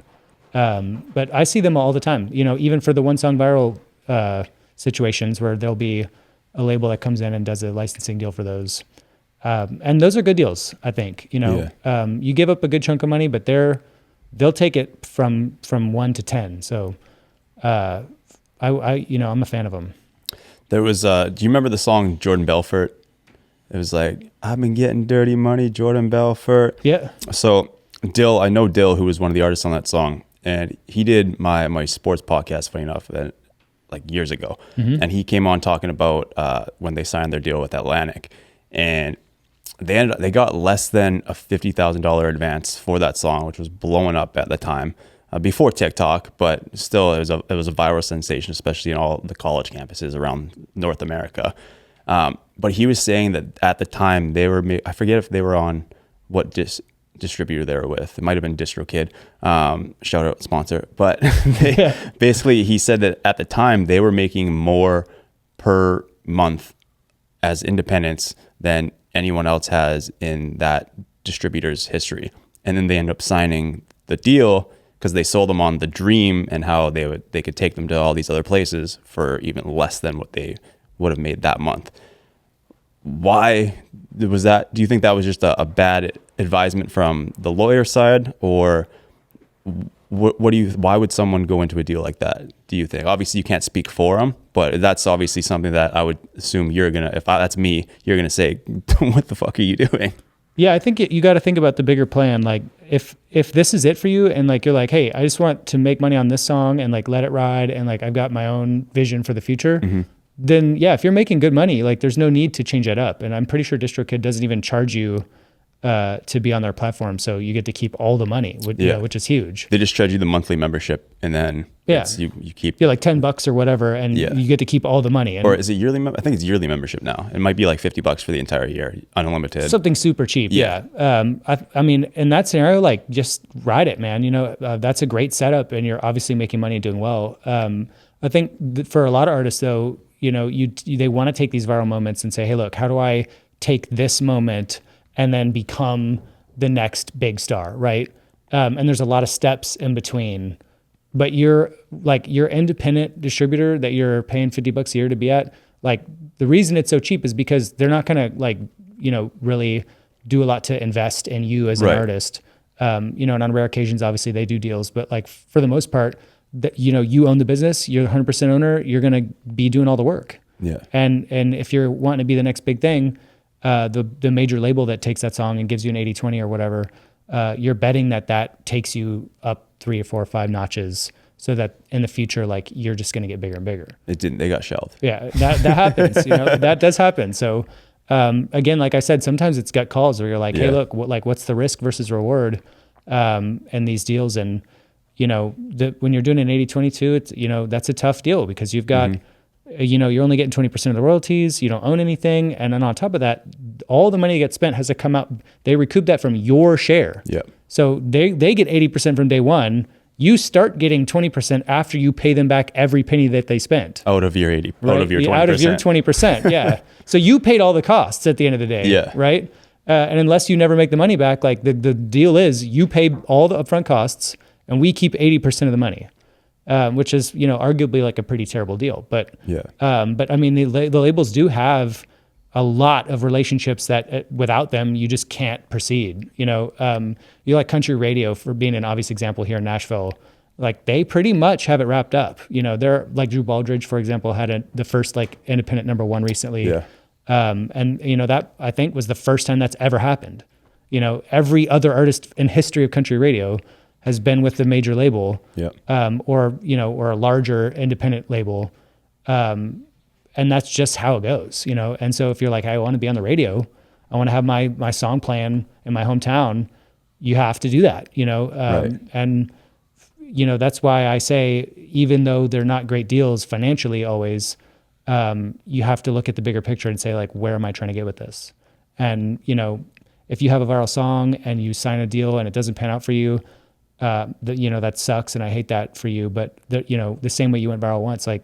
Speaker 1: But I see them all the time, even for the one song viral situations where there'll be a label that comes in and does a licensing deal for those. And those are good deals, I think. You give up a good chunk of money, but they'll take it from 1 to 10. So I'm a fan of them.
Speaker 2: There was do you remember the song Jordan Belfort? It was like, I've been getting dirty money, Jordan Belfort.
Speaker 1: Yeah.
Speaker 2: So I know Dill, who was one of the artists on that song, and he did my sports podcast, funny enough, like years ago. Mm-hmm. And he came on talking about when they signed their deal with Atlantic, and they got less than a $50,000 advance for that song, which was blowing up at the time. Before TikTok, but still it was a viral sensation, especially in all the college campuses around North America. But he was saying that at the time I forget if they were on what distributor they were with. It might have been DistroKid, shout out sponsor. But basically he said that at the time they were making more per month as independents than anyone else has in that distributor's history. And then they end up signing the deal because they sold them on the dream and how they could take them to all these other places for even less than what they would have made that month. Why was that? Do you think that was just a bad advisement from the lawyer side, or why would someone go into a deal like that? Do you think? Obviously you can't speak for them, but that's obviously something that I would assume that's me, you're gonna say, what the fuck are you doing?
Speaker 1: Yeah, I think you got to think about the bigger plan. Like if this is it for you and like you're like, hey, I just want to make money on this song and like let it ride and like I've got my own vision for the future, mm-hmm. then yeah, if you're making good money, like there's no need to change that up. And I'm pretty sure DistroKid doesn't even charge you to be on their platform, so you get to keep all the money, which is huge.
Speaker 2: They just charge you the monthly membership, and then you keep
Speaker 1: like $10 or whatever, and you get to keep all the money.
Speaker 2: Or is it yearly? I think it's yearly membership now. It might be like $50 for the entire year, unlimited.
Speaker 1: Something super cheap. Yeah. I mean, in that scenario, like just ride it, man. That's a great setup, and you're obviously making money and doing well. I think for a lot of artists, though, they want to take these viral moments and say, hey, look, how do I take this moment and then become the next big star, right? And there's a lot of steps in between. But your independent distributor that you're paying $50 a year to be at, like the reason it's so cheap is because they're not gonna really do a lot to invest in you as an artist. And on rare occasions, obviously they do deals, but like for the most part, that you own the business, you're 100% owner, you're gonna be doing all the work.
Speaker 2: Yeah. And
Speaker 1: if you're wanting to be the next big thing, the major label that takes that song and gives you an 80/20 or whatever, you're betting that takes you up 3 or 4 or 5 notches, so that in the future, like you're just going to get bigger and bigger.
Speaker 2: It didn't. They got shelved.
Speaker 1: Yeah, that happens. That does happen. So again, like I said, sometimes it's gut calls where you're like, hey, look, what's the risk versus reward in these deals? And when you're doing an 80/22, it's that's a tough deal because you've got. Mm-hmm. You're only getting 20% of the royalties. You don't own anything. And then on top of that, all the money that gets spent has to come out. They recoup that from your share.
Speaker 2: Yeah.
Speaker 1: So they get 80% from day one. You start getting 20% after you pay them back every penny that they spent.
Speaker 2: Out of your 80,
Speaker 1: right?
Speaker 2: Out of your 20%.
Speaker 1: Out of your 20%, yeah. So you paid all the costs at the end of the day, right? And unless you never make the money back, like the deal is you pay all the upfront costs and we keep 80% of the money. Which is, arguably like a pretty terrible deal. But I mean, the labels do have a lot of relationships that without them, you just can't proceed. You like country radio for being an obvious example here in Nashville. Like they pretty much have it wrapped up. They're like Drew Baldridge, for example, had the first like independent #1 recently. Yeah. And that I think was the first time that's ever happened. Every other artist in history of country radio has been with the major label, or a larger independent label, and that's just how it goes, And so if you're like, I want to be on the radio, I want to have my song playing in my hometown, you have to do that, and that's why I say, even though they're not great deals financially always, you have to look at the bigger picture and say, like, where am I trying to get with this? And if you have a viral song and you sign a deal and it doesn't pan out for you, that sucks, and I hate that for you. But the same way you went viral once, like,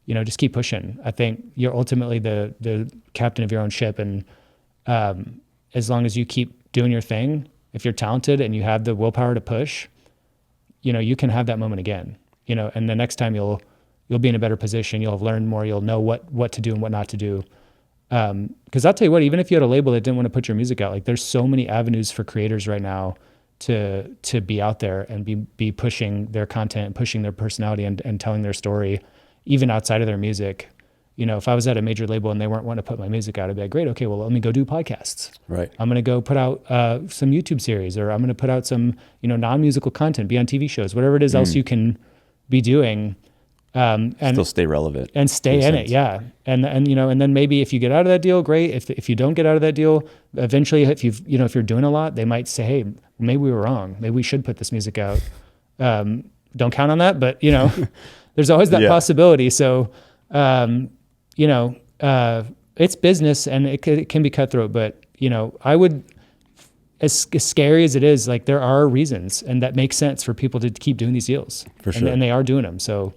Speaker 1: just keep pushing. I think you're ultimately the captain of your own ship, and as long as you keep doing your thing, if you're talented and you have the willpower to push, you can have that moment again, and the next time you'll be in a better position. You'll have learned more. You'll know what to do and what not to do. Because I'll tell you what, even if you had a label that didn't want to put your music out, like there's so many avenues for creators right now to be out there and be pushing their content, pushing their personality and telling their story, even outside of their music. If I was at a major label and they weren't wanting to put my music out, I'd be like, great, okay, well, let me go do podcasts.
Speaker 2: Right.
Speaker 1: I'm going to go put out some YouTube series, or I'm going to put out some, non-musical content, be on TV shows, whatever it is else you can be doing. And
Speaker 2: still stay relevant
Speaker 1: and stay in it. Yeah. And then maybe if you get out of that deal, great. If you don't get out of that deal, eventually, if you're doing a lot, they might say, hey, maybe we were wrong. Maybe we should put this music out. Don't count on that, but there's always that possibility. So, it's business and it can be cutthroat, but I would, as scary as it is, like there are reasons, and that makes sense for people to keep doing these deals.
Speaker 2: For sure.
Speaker 1: And they are doing them. So,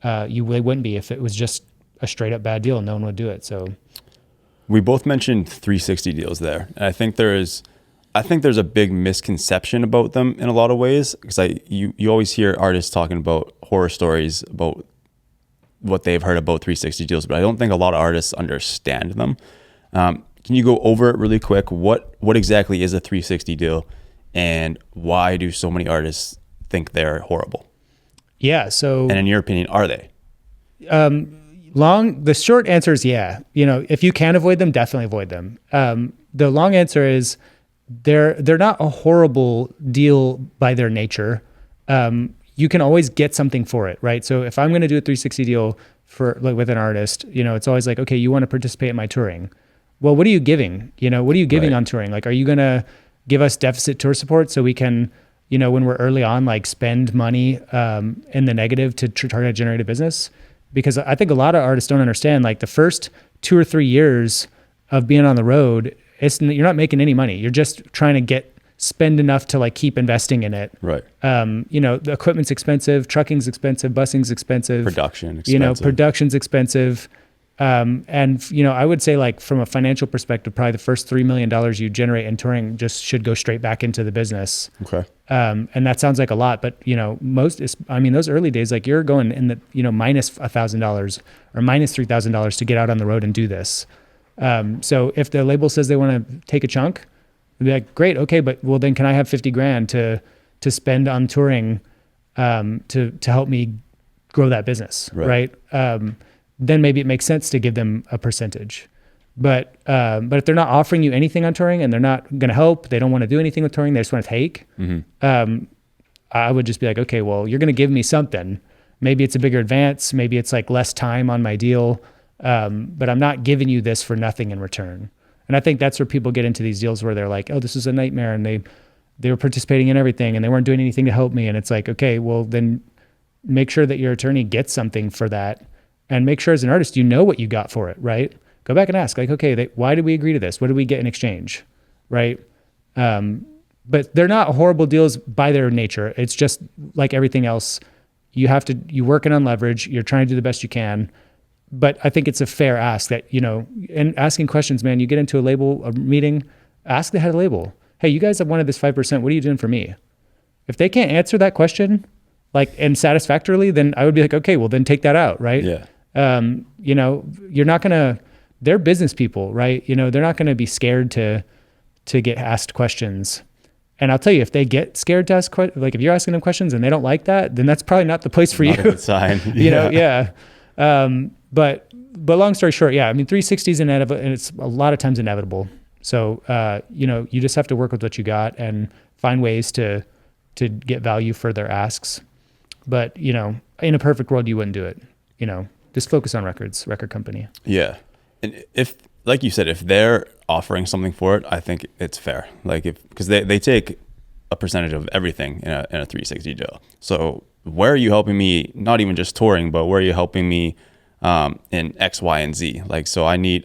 Speaker 1: they wouldn't be if it was just a straight up bad deal and no one would do it. So
Speaker 2: we both mentioned 360 deals there. And I think there's a big misconception about them in a lot of ways, because you always hear artists talking about horror stories about what they've heard about 360 deals, but I don't think a lot of artists understand them. Can you go over it really quick? What exactly is a 360 deal, and why do so many artists think they're horrible?
Speaker 1: Yeah. So,
Speaker 2: and in your opinion, are they?
Speaker 1: The short answer is yeah. If you can avoid them, definitely avoid them. The long answer is they're not a horrible deal by their nature. You can always get something for it, right? So if I'm going to do a 360 deal with an artist, it's always like, okay, you want to participate in my touring. Well, what are you giving? What are you giving on touring? Like, are you going to give us deficit tour support so we can, when we're early on, like spend money in the negative to try to generate a business? Because I think a lot of artists don't understand, like the first 2 or 3 years of being on the road, you're not making any money. You're just trying to spend enough to like keep investing in it.
Speaker 2: Right.
Speaker 1: The equipment's expensive, trucking's expensive, busing's expensive.
Speaker 2: Production's expensive.
Speaker 1: Production's expensive. I would say like from a financial perspective, probably the first $3 million you generate in touring just should go straight back into the business.
Speaker 2: Okay.
Speaker 1: And that sounds like a lot, but those early days, like you're going in the, minus $1,000 or minus $3,000 to get out on the road and do this. So if the label says they want to take a chunk, they'd be like, great, okay, but well then can I have 50 grand to spend on touring, to help me grow that business, right? Then maybe it makes sense to give them a percentage. But if they're not offering you anything on touring and they're not going to help, they don't want to do anything with touring, they just want to take, I would just be like, okay, well, you're going to give me something. Maybe it's a bigger advance, maybe it's like less time on my deal, but I'm not giving you this for nothing in return. And I think that's where people get into these deals where they're like, oh, this is a nightmare, and they were participating in everything and they weren't doing anything to help me. And it's like, okay, well then make sure that your attorney gets something for that, and make sure as an artist, you know what you got for it, right? Go back and ask like, okay, why did we agree to this? What did we get in exchange, right? But they're not horrible deals by their nature. It's just like everything else. You're working on leverage. You're trying to do the best you can. But I think it's a fair ask that, and asking questions, man, you get into a meeting, ask the head of label, hey, you guys have wanted this 5%. What are you doing for me? If they can't answer that question, like, and satisfactorily, then I would be like, okay, well then take that out. Right.
Speaker 2: Yeah.
Speaker 1: You're not they're business people, right? They're not going to be scared to get asked questions. And I'll tell you, if they get scared to ask questions, like if you're asking them questions and they don't like that, then that's probably not the place for you.
Speaker 2: Not a good sign.
Speaker 1: Yeah. But long story short, yeah, 360 is inevitable, and it's a lot of times inevitable. So, you just have to work with what you got and find ways to get value for their asks. But, in a perfect world, you wouldn't do it. Just focus on record company.
Speaker 2: Yeah. And if, like you said, if they're offering something for it, I think it's fair. Like because they take a percentage of everything in a 360 deal. So where are you helping me? Not even just touring, but where are you helping me in X, Y, and Z? Like, so I need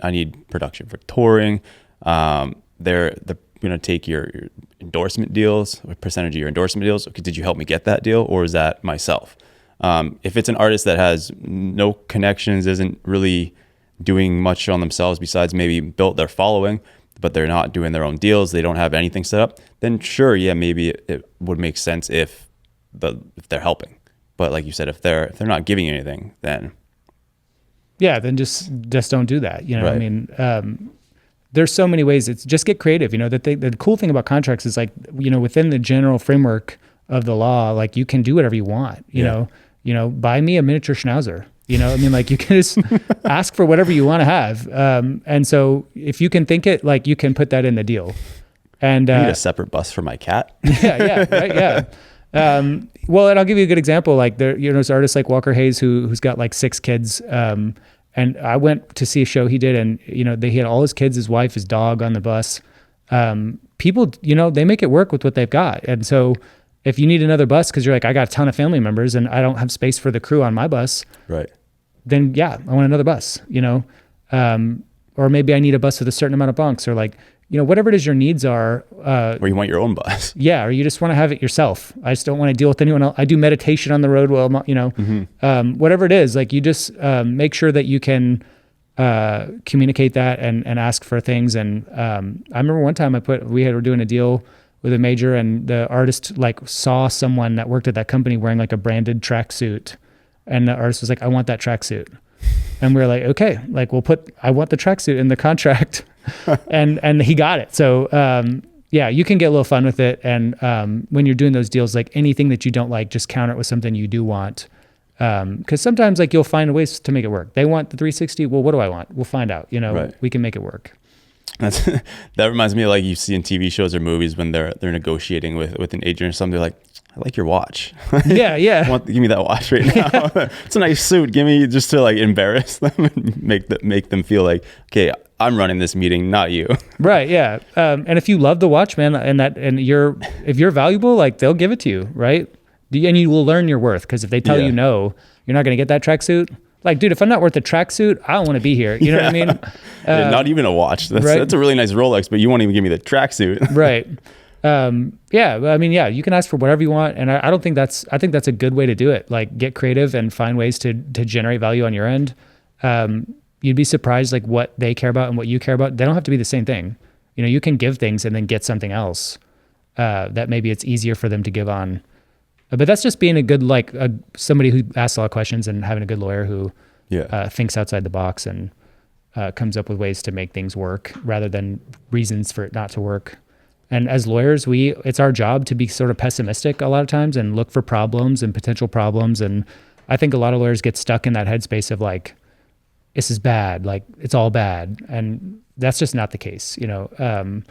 Speaker 2: production for touring. They're going to take your endorsement deals, a percentage of your endorsement deals. Okay, did you help me get that deal, or is that myself? If it's an artist that has no connections, isn't really doing much on themselves besides maybe built their following, but they're not doing their own deals, they don't have anything set up, then sure, yeah, maybe it would make sense if if they're helping. But like you said, if they're not giving you anything, then
Speaker 1: then just don't do that. You know,
Speaker 2: Right.
Speaker 1: I mean, there's so many ways. It's just get creative. You know, the cool thing about contracts is like, you know, within the general framework of the law, like you can do whatever you want. You know, buy me a miniature schnauzer. You know, I mean, like you can just ask for whatever you want to have. And so if you can think it, like you can put that in the deal. And
Speaker 2: I need a separate bus for my cat.
Speaker 1: right. Well, and I'll give you a good example. Like there's artists like Walker Hayes who's got like 6 kids. And I went to see a show he did, and you know, he had all his kids, his wife, his dog on the bus. People, you know, they make it work with what they've got. And so if you need another bus because you're like, I got a ton of family members and I don't have space for the crew on my bus,
Speaker 2: Right.
Speaker 1: then I want another bus, you know? Or maybe I need a bus with a certain amount of bunks, or like, you know, whatever it is your needs are.
Speaker 2: Or you want your own bus.
Speaker 1: Yeah. Or you just want to have it yourself. I just don't want to deal with anyone else. I do meditation on the road while I'm, you know, whatever it is, like you just make sure that you can communicate that and ask for things. And I remember one time we were doing a deal with a major, and the artist like saw someone that worked at that company wearing like a branded tracksuit, and the artist was like, I want that tracksuit. And we were like, okay, like I want the tracksuit in the contract. and he got it. So, you can get a little fun with it. And when you're doing those deals, like anything that you don't like, just counter it with something you do want. Because sometimes like you'll find ways to make it work. They want the 360. Well, what do I want? We'll find out. You know,
Speaker 2: Right.
Speaker 1: We can make it work.
Speaker 2: That reminds me of like you see in TV shows or movies when they're negotiating with an agent or something. They're like, I like your watch.
Speaker 1: Yeah.
Speaker 2: Give me that watch right now. It's a nice suit. Give me, just to like embarrass them and make them feel like, okay, I'm running this meeting, not you.
Speaker 1: Right. Yeah. And if you love the watch, man, if you're valuable, like they'll give it to you. Right. And you will learn your worth. Because if they tell you no, you're not going to get that tracksuit. Like, dude, if I'm not worth a tracksuit, I don't want to be here. You know what I mean?
Speaker 2: Not even a watch. That's a really nice Rolex, but you won't even give me the tracksuit.
Speaker 1: Right. I mean, you can ask for whatever you want. And I think that's a good way to do it. Like get creative and find ways to generate value on your end. You'd be surprised like what they care about and what you care about. They don't have to be the same thing. You know, you can give things and then get something else that maybe it's easier for them to give on. But that's just being a good, somebody who asks a lot of questions and having a good lawyer who thinks outside the box and comes up with ways to make things work rather than reasons for it not to work. And as lawyers, it's our job to be sort of pessimistic a lot of times and look for problems and potential problems. And I think a lot of lawyers get stuck in that headspace of like, this is bad, like it's all bad. And that's just not the case. You know,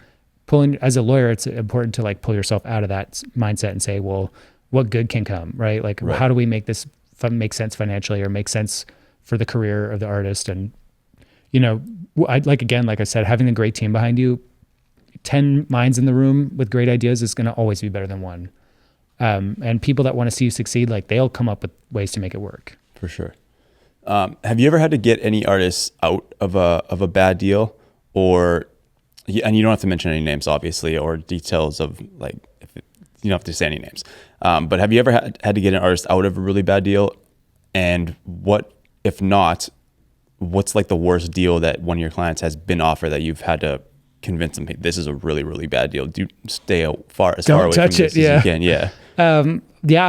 Speaker 1: as a lawyer, it's important to like pull yourself out of that mindset and say, well, what good can come, right? Like, how do we make this make sense financially or make sense for the career of the artist? And, you know, like I said, having a great team behind you, 10 minds in the room with great ideas is going to always be better than one. And people that want to see you succeed, like they'll come up with ways to make it work.
Speaker 2: For sure. Have you ever had to get any artists out of a bad deal, and you don't have to mention any names, obviously, or details of like, you don't have to say any names. But have you ever had to get an artist out of a really bad deal? And if not, what's like the worst deal that one of your clients has been offered that you've had to convince them, hey, this is a really, really bad deal. Do stay as far away from this as you can. Yeah.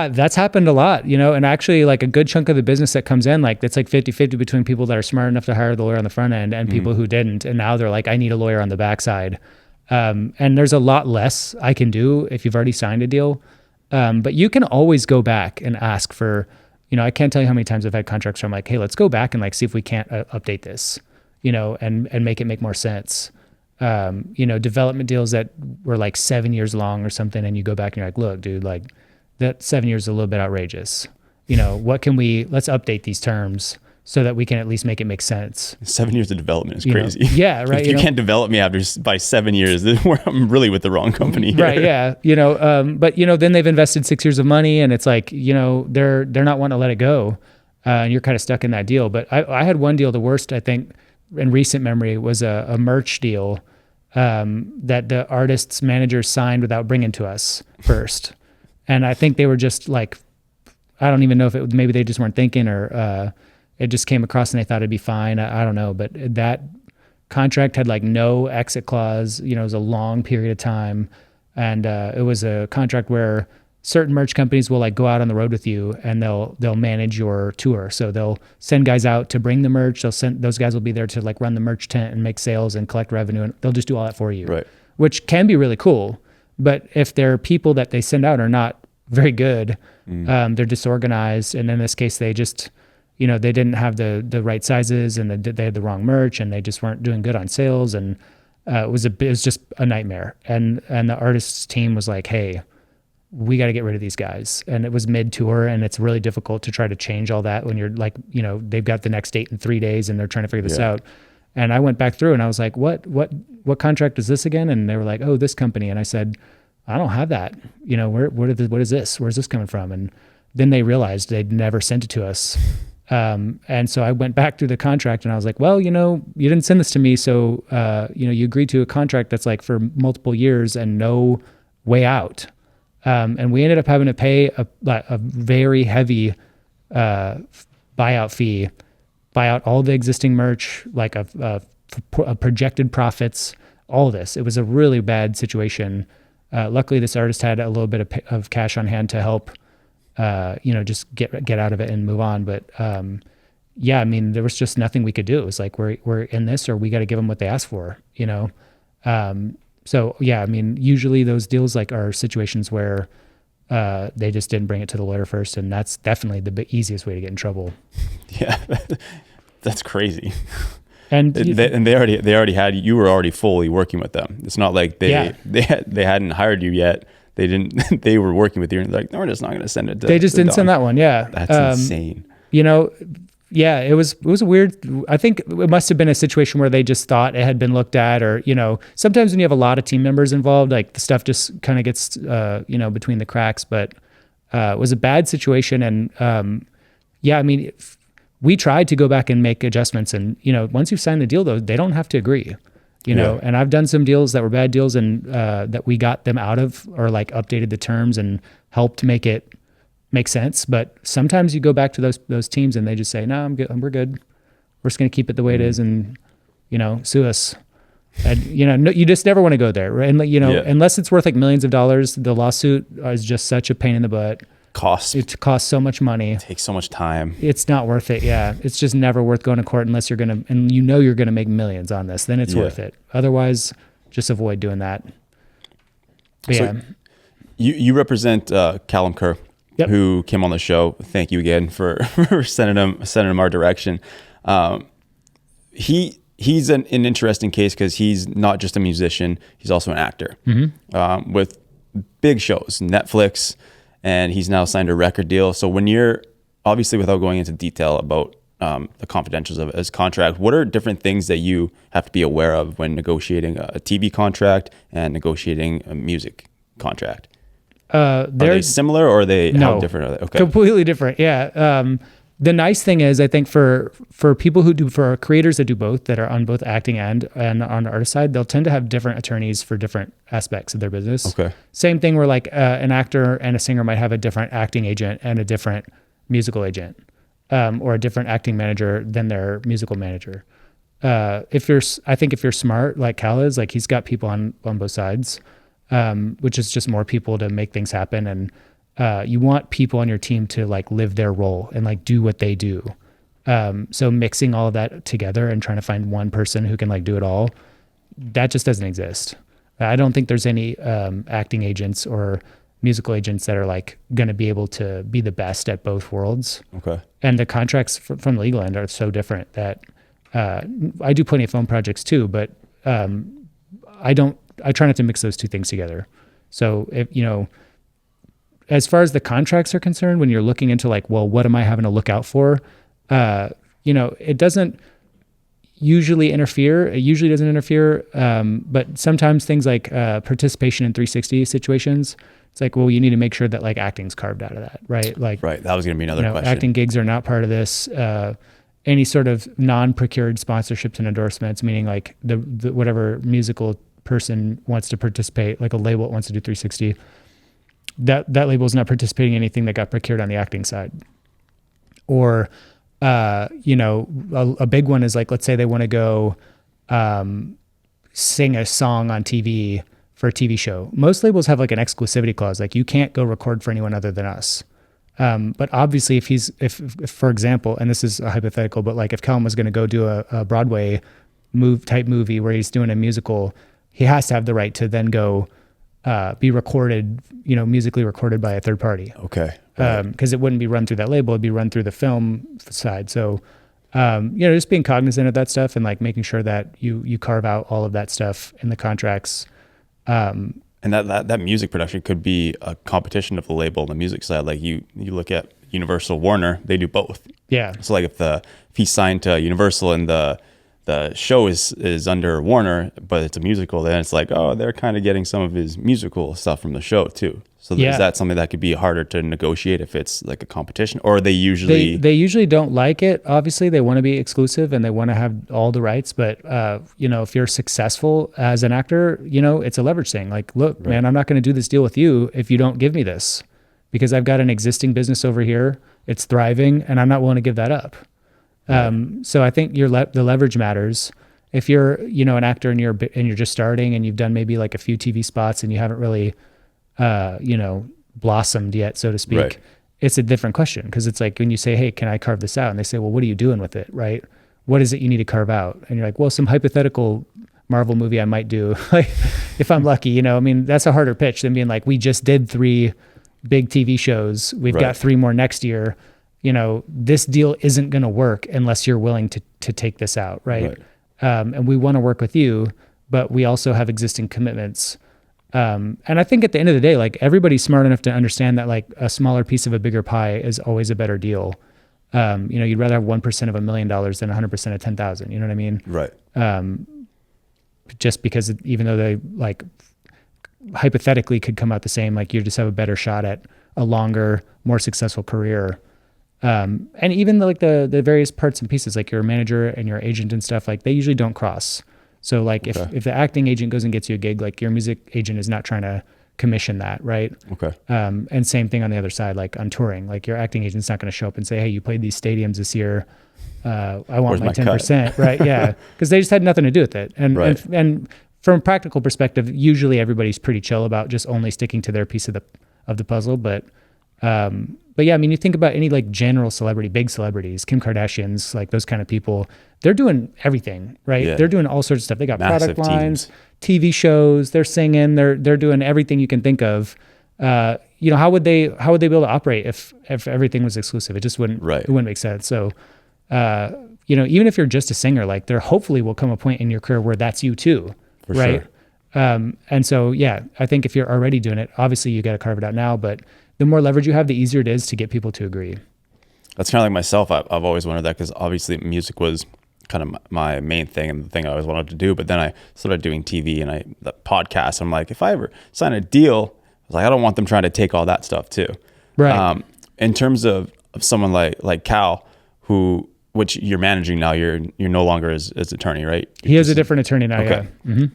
Speaker 1: That's happened a lot, you know, and actually like a good chunk of the business that comes in, like it's like 50-50 between people that are smart enough to hire the lawyer on the front end and people who didn't. And now they're like, I need a lawyer on the backside. And there's a lot less I can do if you've already signed a deal. But you can always go back and ask for, you know, I can't tell you how many times I've had contracts where I'm like, hey, let's go back and like see if we can't update this, you know, and make it make more sense. You know, development deals that were like 7 years long or something. And you go back and you're like, look, dude, like that 7 years is a little bit outrageous. You know, let's update these terms so that we can at least make it make sense.
Speaker 2: 7 years of development is crazy.
Speaker 1: You know? Yeah, right.
Speaker 2: If you can't develop me by 7 years, then I'm really with the wrong company here.
Speaker 1: Right, yeah. You know, but you know, then they've invested 6 years of money and it's like, you know, they're not wanting to let it go. And you're kind of stuck in that deal. But I had one deal, the worst, I think, in recent memory was a merch deal that the artist's manager signed without bringing to us first. And I think they were just like, I don't even know if maybe they just weren't thinking or it just came across and they thought it'd be fine. I don't know. But that contract had like no exit clause, you know, it was a long period of time. And it was a contract where certain merch companies will like go out on the road with you and they'll manage your tour. So they'll send guys out to bring the merch. Those guys will be there to like run the merch tent and make sales and collect revenue, and they'll just do all that for you.
Speaker 2: Right.
Speaker 1: Which can be really cool. But if their people that they send out are not very good, they're disorganized, and in this case they just, they didn't have the right sizes, and they had the wrong merch, and they just weren't doing good on sales, and it was just a nightmare. And the artists team was like, hey, we got to get rid of these guys. And it was mid-tour, and it's really difficult to try to change all that when you're like, they've got the next date in 3 days and they're trying to figure this out. And I went back through and I was like, what contract is this again? And they were like, oh, this company. And I said, I don't have that. What is this? Where's this coming from? And then they realized they'd never sent it to us. And so I went back through the contract and I was like, well, you didn't send this to me. So, you agreed to a contract that's like for multiple years and no way out. And we ended up having to pay a very heavy buyout fee, buy out all the existing merch, like a projected profits, all this. It was a really bad situation. Luckily, this artist had a little bit of cash on hand to help, just get out of it and move on. But there was just nothing we could do. It was like we're in this, or we got to give them what they asked for. Usually those deals like are situations where they just didn't bring it to the lawyer first, and that's definitely the easiest way to get in trouble.
Speaker 2: Yeah, that's crazy.
Speaker 1: And
Speaker 2: they already had, you were already fully working with them. It's not like they hadn't hired you yet. They didn't. They were working with you, and they're like, no, we're just not going to send it.
Speaker 1: They just didn't send that one. Yeah,
Speaker 2: that's insane.
Speaker 1: Yeah, it was a weird, I think it must have been a situation where they just thought it had been looked at, or, sometimes when you have a lot of team members involved, like the stuff just kind of gets, between the cracks, but it was a bad situation. And we tried to go back and make adjustments, and, once you've signed the deal though, they don't have to agree, and I've done some deals that were bad deals and that we got them out of, or like updated the terms and helped make it make sense. But sometimes you go back to those teams and they just say, no, I'm good. We're good. We're just going to keep it the way it is, and, sue us. And, no, you just never want to go there. Right? And, unless it's worth like millions of dollars, the lawsuit is just such a pain in the butt. It costs so much money.
Speaker 2: It takes so much time.
Speaker 1: It's not worth it. Yeah. It's just never worth going to court unless you're going to, and you're going to make millions on this, then it's worth it. Otherwise, just avoid doing that. But
Speaker 2: so you represent Callum Kerr. Yep. Who came on the show. Thank you again for sending him our direction. He's an interesting case because he's not just a musician, he's also an actor, with big shows, Netflix, and he's now signed a record deal. So when you're, obviously without going into detail about the confidentials of his contract, what are different things that you have to be aware of when negotiating a TV contract and negotiating a music contract? Are they similar, or are they how different are they? Okay.
Speaker 1: Completely different. Yeah. The nice thing is, I think for people for creators that do both, that are on both acting and on the artist side, they'll tend to have different attorneys for different aspects of their business.
Speaker 2: Okay.
Speaker 1: Same thing where like an actor and a singer might have a different acting agent and a different musical agent, or a different acting manager than their musical manager. If you're smart, like Cal is, like he's got people on both sides. Which is just more people to make things happen. And you want people on your team to like live their role and like do what they do. So mixing all of that together and trying to find one person who can like do it all, that just doesn't exist. I don't think there's any acting agents or musical agents that are like going to be able to be the best at both worlds.
Speaker 2: Okay.
Speaker 1: And the contracts from the legal end are so different that I do plenty of film projects too, but I try not to mix those two things together. So if, as far as the contracts are concerned, when you're looking into like, well, what am I having to look out for? It doesn't usually interfere. It usually doesn't interfere. But sometimes things like participation in 360 situations, it's like, well, you need to make sure that like acting's carved out of that, right? Like,
Speaker 2: right. That was going to be another question.
Speaker 1: Acting gigs are not part of this. Any sort of non-procured sponsorships and endorsements, meaning like the whatever musical person wants to participate, like a label that wants to do 360, that label is not participating in anything that got procured on the acting side. Or a big one is like, let's say they want to go sing a song on TV for a TV show. Most labels have like an exclusivity clause, like you can't go record for anyone other than us. But obviously if for example, and this is a hypothetical, but like if Callum was going to go do a Broadway type movie where he's doing a musical, he has to have the right to then go be recorded, musically recorded by a third party.
Speaker 2: Okay.
Speaker 1: Because it wouldn't be run through that label, it'd be run through the film side. So, just being cognizant of that stuff and like making sure that you carve out all of that stuff in the contracts.
Speaker 2: And that music production could be a competition of the label on the music side. Like you look at Universal Warner, they do both.
Speaker 1: Yeah.
Speaker 2: So like if he's signed to Universal and the show is under Warner, but it's a musical, then it's like, oh, they're kind of getting some of his musical stuff from the show too. So is that something that could be harder to negotiate if it's like a competition, or they usually...
Speaker 1: They usually don't like it. Obviously, they want to be exclusive and they want to have all the rights. But, if you're successful as an actor, it's a leverage thing. Like, look, man, I'm not going to do this deal with you if you don't give me this, because I've got an existing business over here. It's thriving and I'm not willing to give that up. So I think the leverage matters. If you're, an actor and you're just starting and you've done maybe like a few TV spots and you haven't really, blossomed yet, so to speak,
Speaker 2: right.
Speaker 1: It's a different question. Cause it's like when you say, hey, can I carve this out? And they say, well, what are you doing with it? Right. What is it you need to carve out? And you're like, well, some hypothetical Marvel movie I might do, like if I'm lucky, that's a harder pitch than being like, we just did 3 big TV shows. We've got 3 more next year. This deal isn't going to work unless you're willing to take this out. Right. And we want to work with you, but we also have existing commitments. And I think at the end of the day, like everybody's smart enough to understand that like a smaller piece of a bigger pie is always a better deal. You'd rather have 1% of $1 million than 100% of 10,000. You know what I mean?
Speaker 2: Right.
Speaker 1: Just because even though they like hypothetically could come out the same, like you just have a better shot at a longer, more successful career. And even like the various parts and pieces, like your manager and your agent and stuff, like they usually don't cross. So like if the acting agent goes and gets you a gig, like your music agent is not trying to commission that, right?
Speaker 2: Okay.
Speaker 1: And same thing on the other side, like on touring, like your acting agent's not going to show up and say, hey, you played these stadiums this year. I want my 10%, right? Yeah. Because they just had nothing to do with it. And from a practical perspective, usually everybody's pretty chill about just only sticking to their piece of the puzzle. But yeah, I mean, you think about any like general celebrity, big celebrities, Kim Kardashian's, like those kind of people, they're doing everything, right?
Speaker 2: Yeah.
Speaker 1: They're doing all sorts of stuff. They got
Speaker 2: Massive
Speaker 1: product lines,
Speaker 2: teams.
Speaker 1: TV shows, they're singing, they're doing everything you can think of. How would they be able to operate if everything was exclusive? It just wouldn't, it wouldn't make sense. So, even if you're just a singer, like there hopefully will come a point in your career where that's you too,
Speaker 2: For
Speaker 1: right?
Speaker 2: Sure.
Speaker 1: And so, yeah, I think if you're already doing it, obviously you got to carve it out now, but the more leverage you have, the easier it is to get people to agree. That's
Speaker 2: kind of like myself. I've always wondered that because obviously music was kind of my main thing and the thing I always wanted to do. But then I started doing TV and the podcast. I'm like, if I ever sign a deal, I was like, I don't want them trying to take all that stuff too.
Speaker 1: Right.
Speaker 2: In terms of someone like Cal, which you're managing now, you're no longer his attorney, right?
Speaker 1: He has a different attorney now.
Speaker 2: Okay.
Speaker 1: Yeah. Mm-hmm.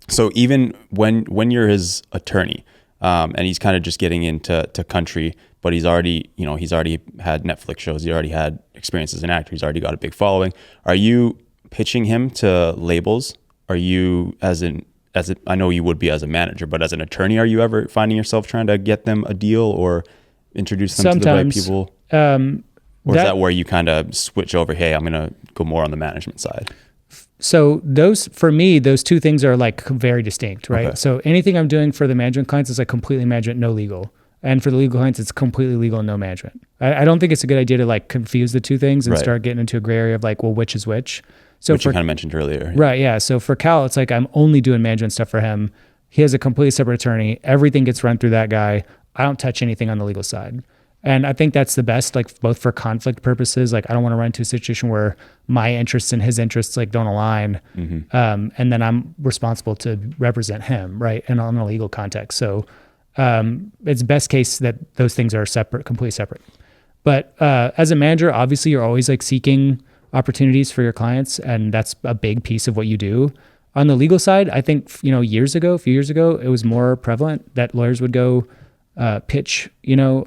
Speaker 2: So even when you're his attorney, and he's kind of just getting into country, but he's already had Netflix shows. He already had experience as an actor. He's already got a big following. Are you pitching him to labels? Are you I know you would be as a manager, but as an attorney, are you ever finding yourself trying to get them a deal or introduce them
Speaker 1: Sometimes,
Speaker 2: to the right people? Or is that where you kind of switch over? Hey, I'm going to go more on the management side.
Speaker 1: So for me, those two things are like very distinct, right?
Speaker 2: Okay.
Speaker 1: So anything I'm doing for the management clients is like completely management, no legal. And for the legal clients, it's completely legal and no management. I don't think it's a good idea to like confuse the two things and start getting into a gray area of like, well, which is which? So
Speaker 2: which you kind of mentioned earlier.
Speaker 1: Right, yeah. So for Cal, it's like I'm only doing management stuff for him. He has a completely separate attorney. Everything gets run through that guy. I don't touch anything on the legal side. And I think that's the best, like both for conflict purposes. Like I don't want to run into a situation where my interests and his interests like don't align. Mm-hmm. And then I'm responsible to represent him, right? And on a legal context. So it's best case that those things are separate, completely separate. But as a manager, obviously you're always like seeking opportunities for your clients. And that's a big piece of what you do. On the legal side, I think, a few years ago, it was more prevalent that lawyers would go pitch,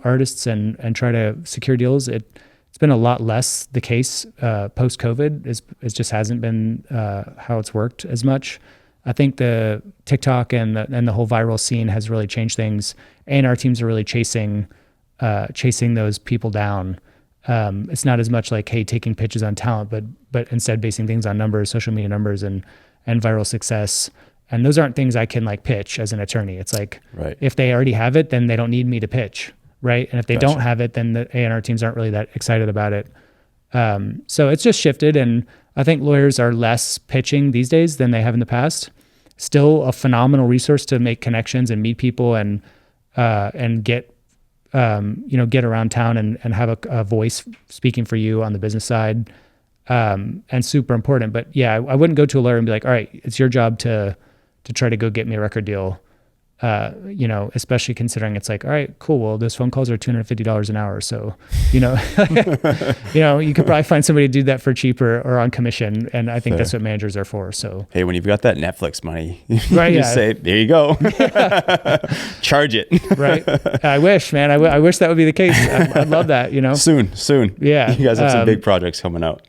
Speaker 1: artists and try to secure deals. It's been a lot less the case post-COVID. It just hasn't been how it's worked as much. I think the TikTok and the whole viral scene has really changed things, and our teams are really chasing those people down. It's not as much like, hey, taking pitches on talent, but instead basing things on numbers, social media numbers, and viral success. And those aren't things I can like pitch as an attorney. It's like, if they already have it, then they don't need me to pitch, right? And if they don't have it, then the A&R teams aren't really that excited about it. So it's just shifted, and I think lawyers are less pitching these days than they have in the past. Still a phenomenal resource to make connections and meet people and get get around town and have a voice speaking for you on the business side, and super important. But yeah, I wouldn't go to a lawyer and be like, all right, it's your job to try to go get me a record deal. Especially considering it's like, all right, cool. Well, those phone calls are $250 an hour. So, you could probably find somebody to do that for cheaper or on commission. And I think that's what managers are for. So,
Speaker 2: hey, when you've got that Netflix money, you
Speaker 1: just
Speaker 2: say, there you go. Charge it.
Speaker 1: Right. I wish, man. I wish that would be the case. I'd love that,
Speaker 2: Soon.
Speaker 1: Yeah.
Speaker 2: You guys have some big projects coming out.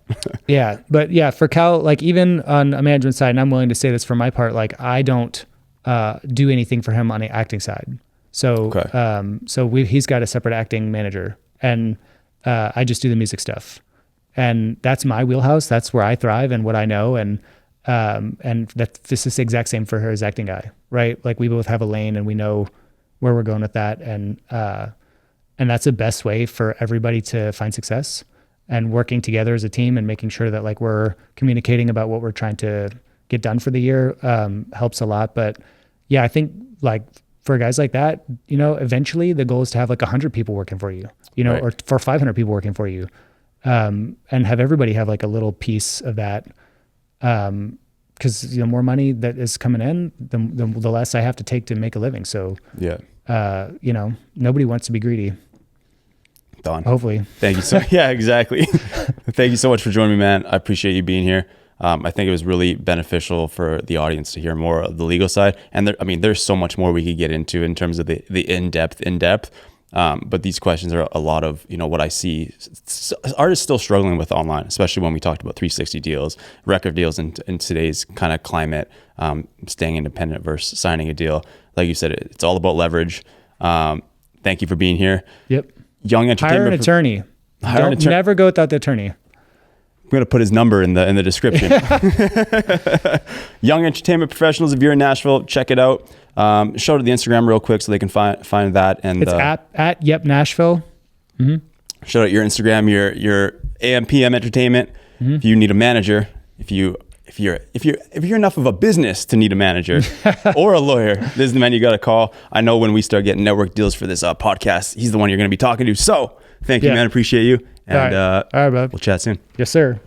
Speaker 1: Yeah. But yeah, for Cal, like even on a management side, and I'm willing to say this for my part, like I don't do anything for him on the acting side. So, he's got a separate acting manager, and I just do the music stuff, and that's my wheelhouse. That's where I thrive and what I know. And this is the exact same for her as acting guy, right? Like we both have a lane and we know where we're going with that. And that's the best way for everybody to find success, and working together as a team and making sure that like we're communicating about what we're trying to get done for the year, helps a lot. But yeah, I think like for guys like that, eventually the goal is to have like 100 people working for you, or for 500 people working for you, and have everybody have like a little piece of that. Cause more money that is coming in, the less I have to take to make a living. So nobody wants to be greedy.
Speaker 2: Done.
Speaker 1: Hopefully.
Speaker 2: Thank you. Yeah, exactly. Thank you so much for joining me, man. I appreciate you being here. I think it was really beneficial for the audience to hear more of the legal side. And there's so much more we could get into in terms of the in-depth. But these questions are a lot of, what I see artists still struggling with online, especially when we talked about 360 deals, record deals in today's kind of climate, staying independent versus signing a deal. Like you said, it's all about leverage. Thank you for being here.
Speaker 1: Yep.
Speaker 2: Young entertainment.
Speaker 1: Hire an attorney. Never go without the attorney.
Speaker 2: I'm going to put his number in the description. Young entertainment professionals. If you're in Nashville, check it out. Show to the Instagram real quick so they can find that. And
Speaker 1: it's at Yep Nashville. Mm-hmm.
Speaker 2: Shout out your Instagram, your AM PM entertainment. Mm-hmm. If you need a manager, if you're enough of a business to need a manager or a lawyer, this is the man you got to call. I know when we start getting network deals for this podcast, he's the one you're going to be talking to. So thank you, man. Appreciate you. And
Speaker 1: all right, bud.
Speaker 2: We'll chat soon.
Speaker 1: Yes, sir.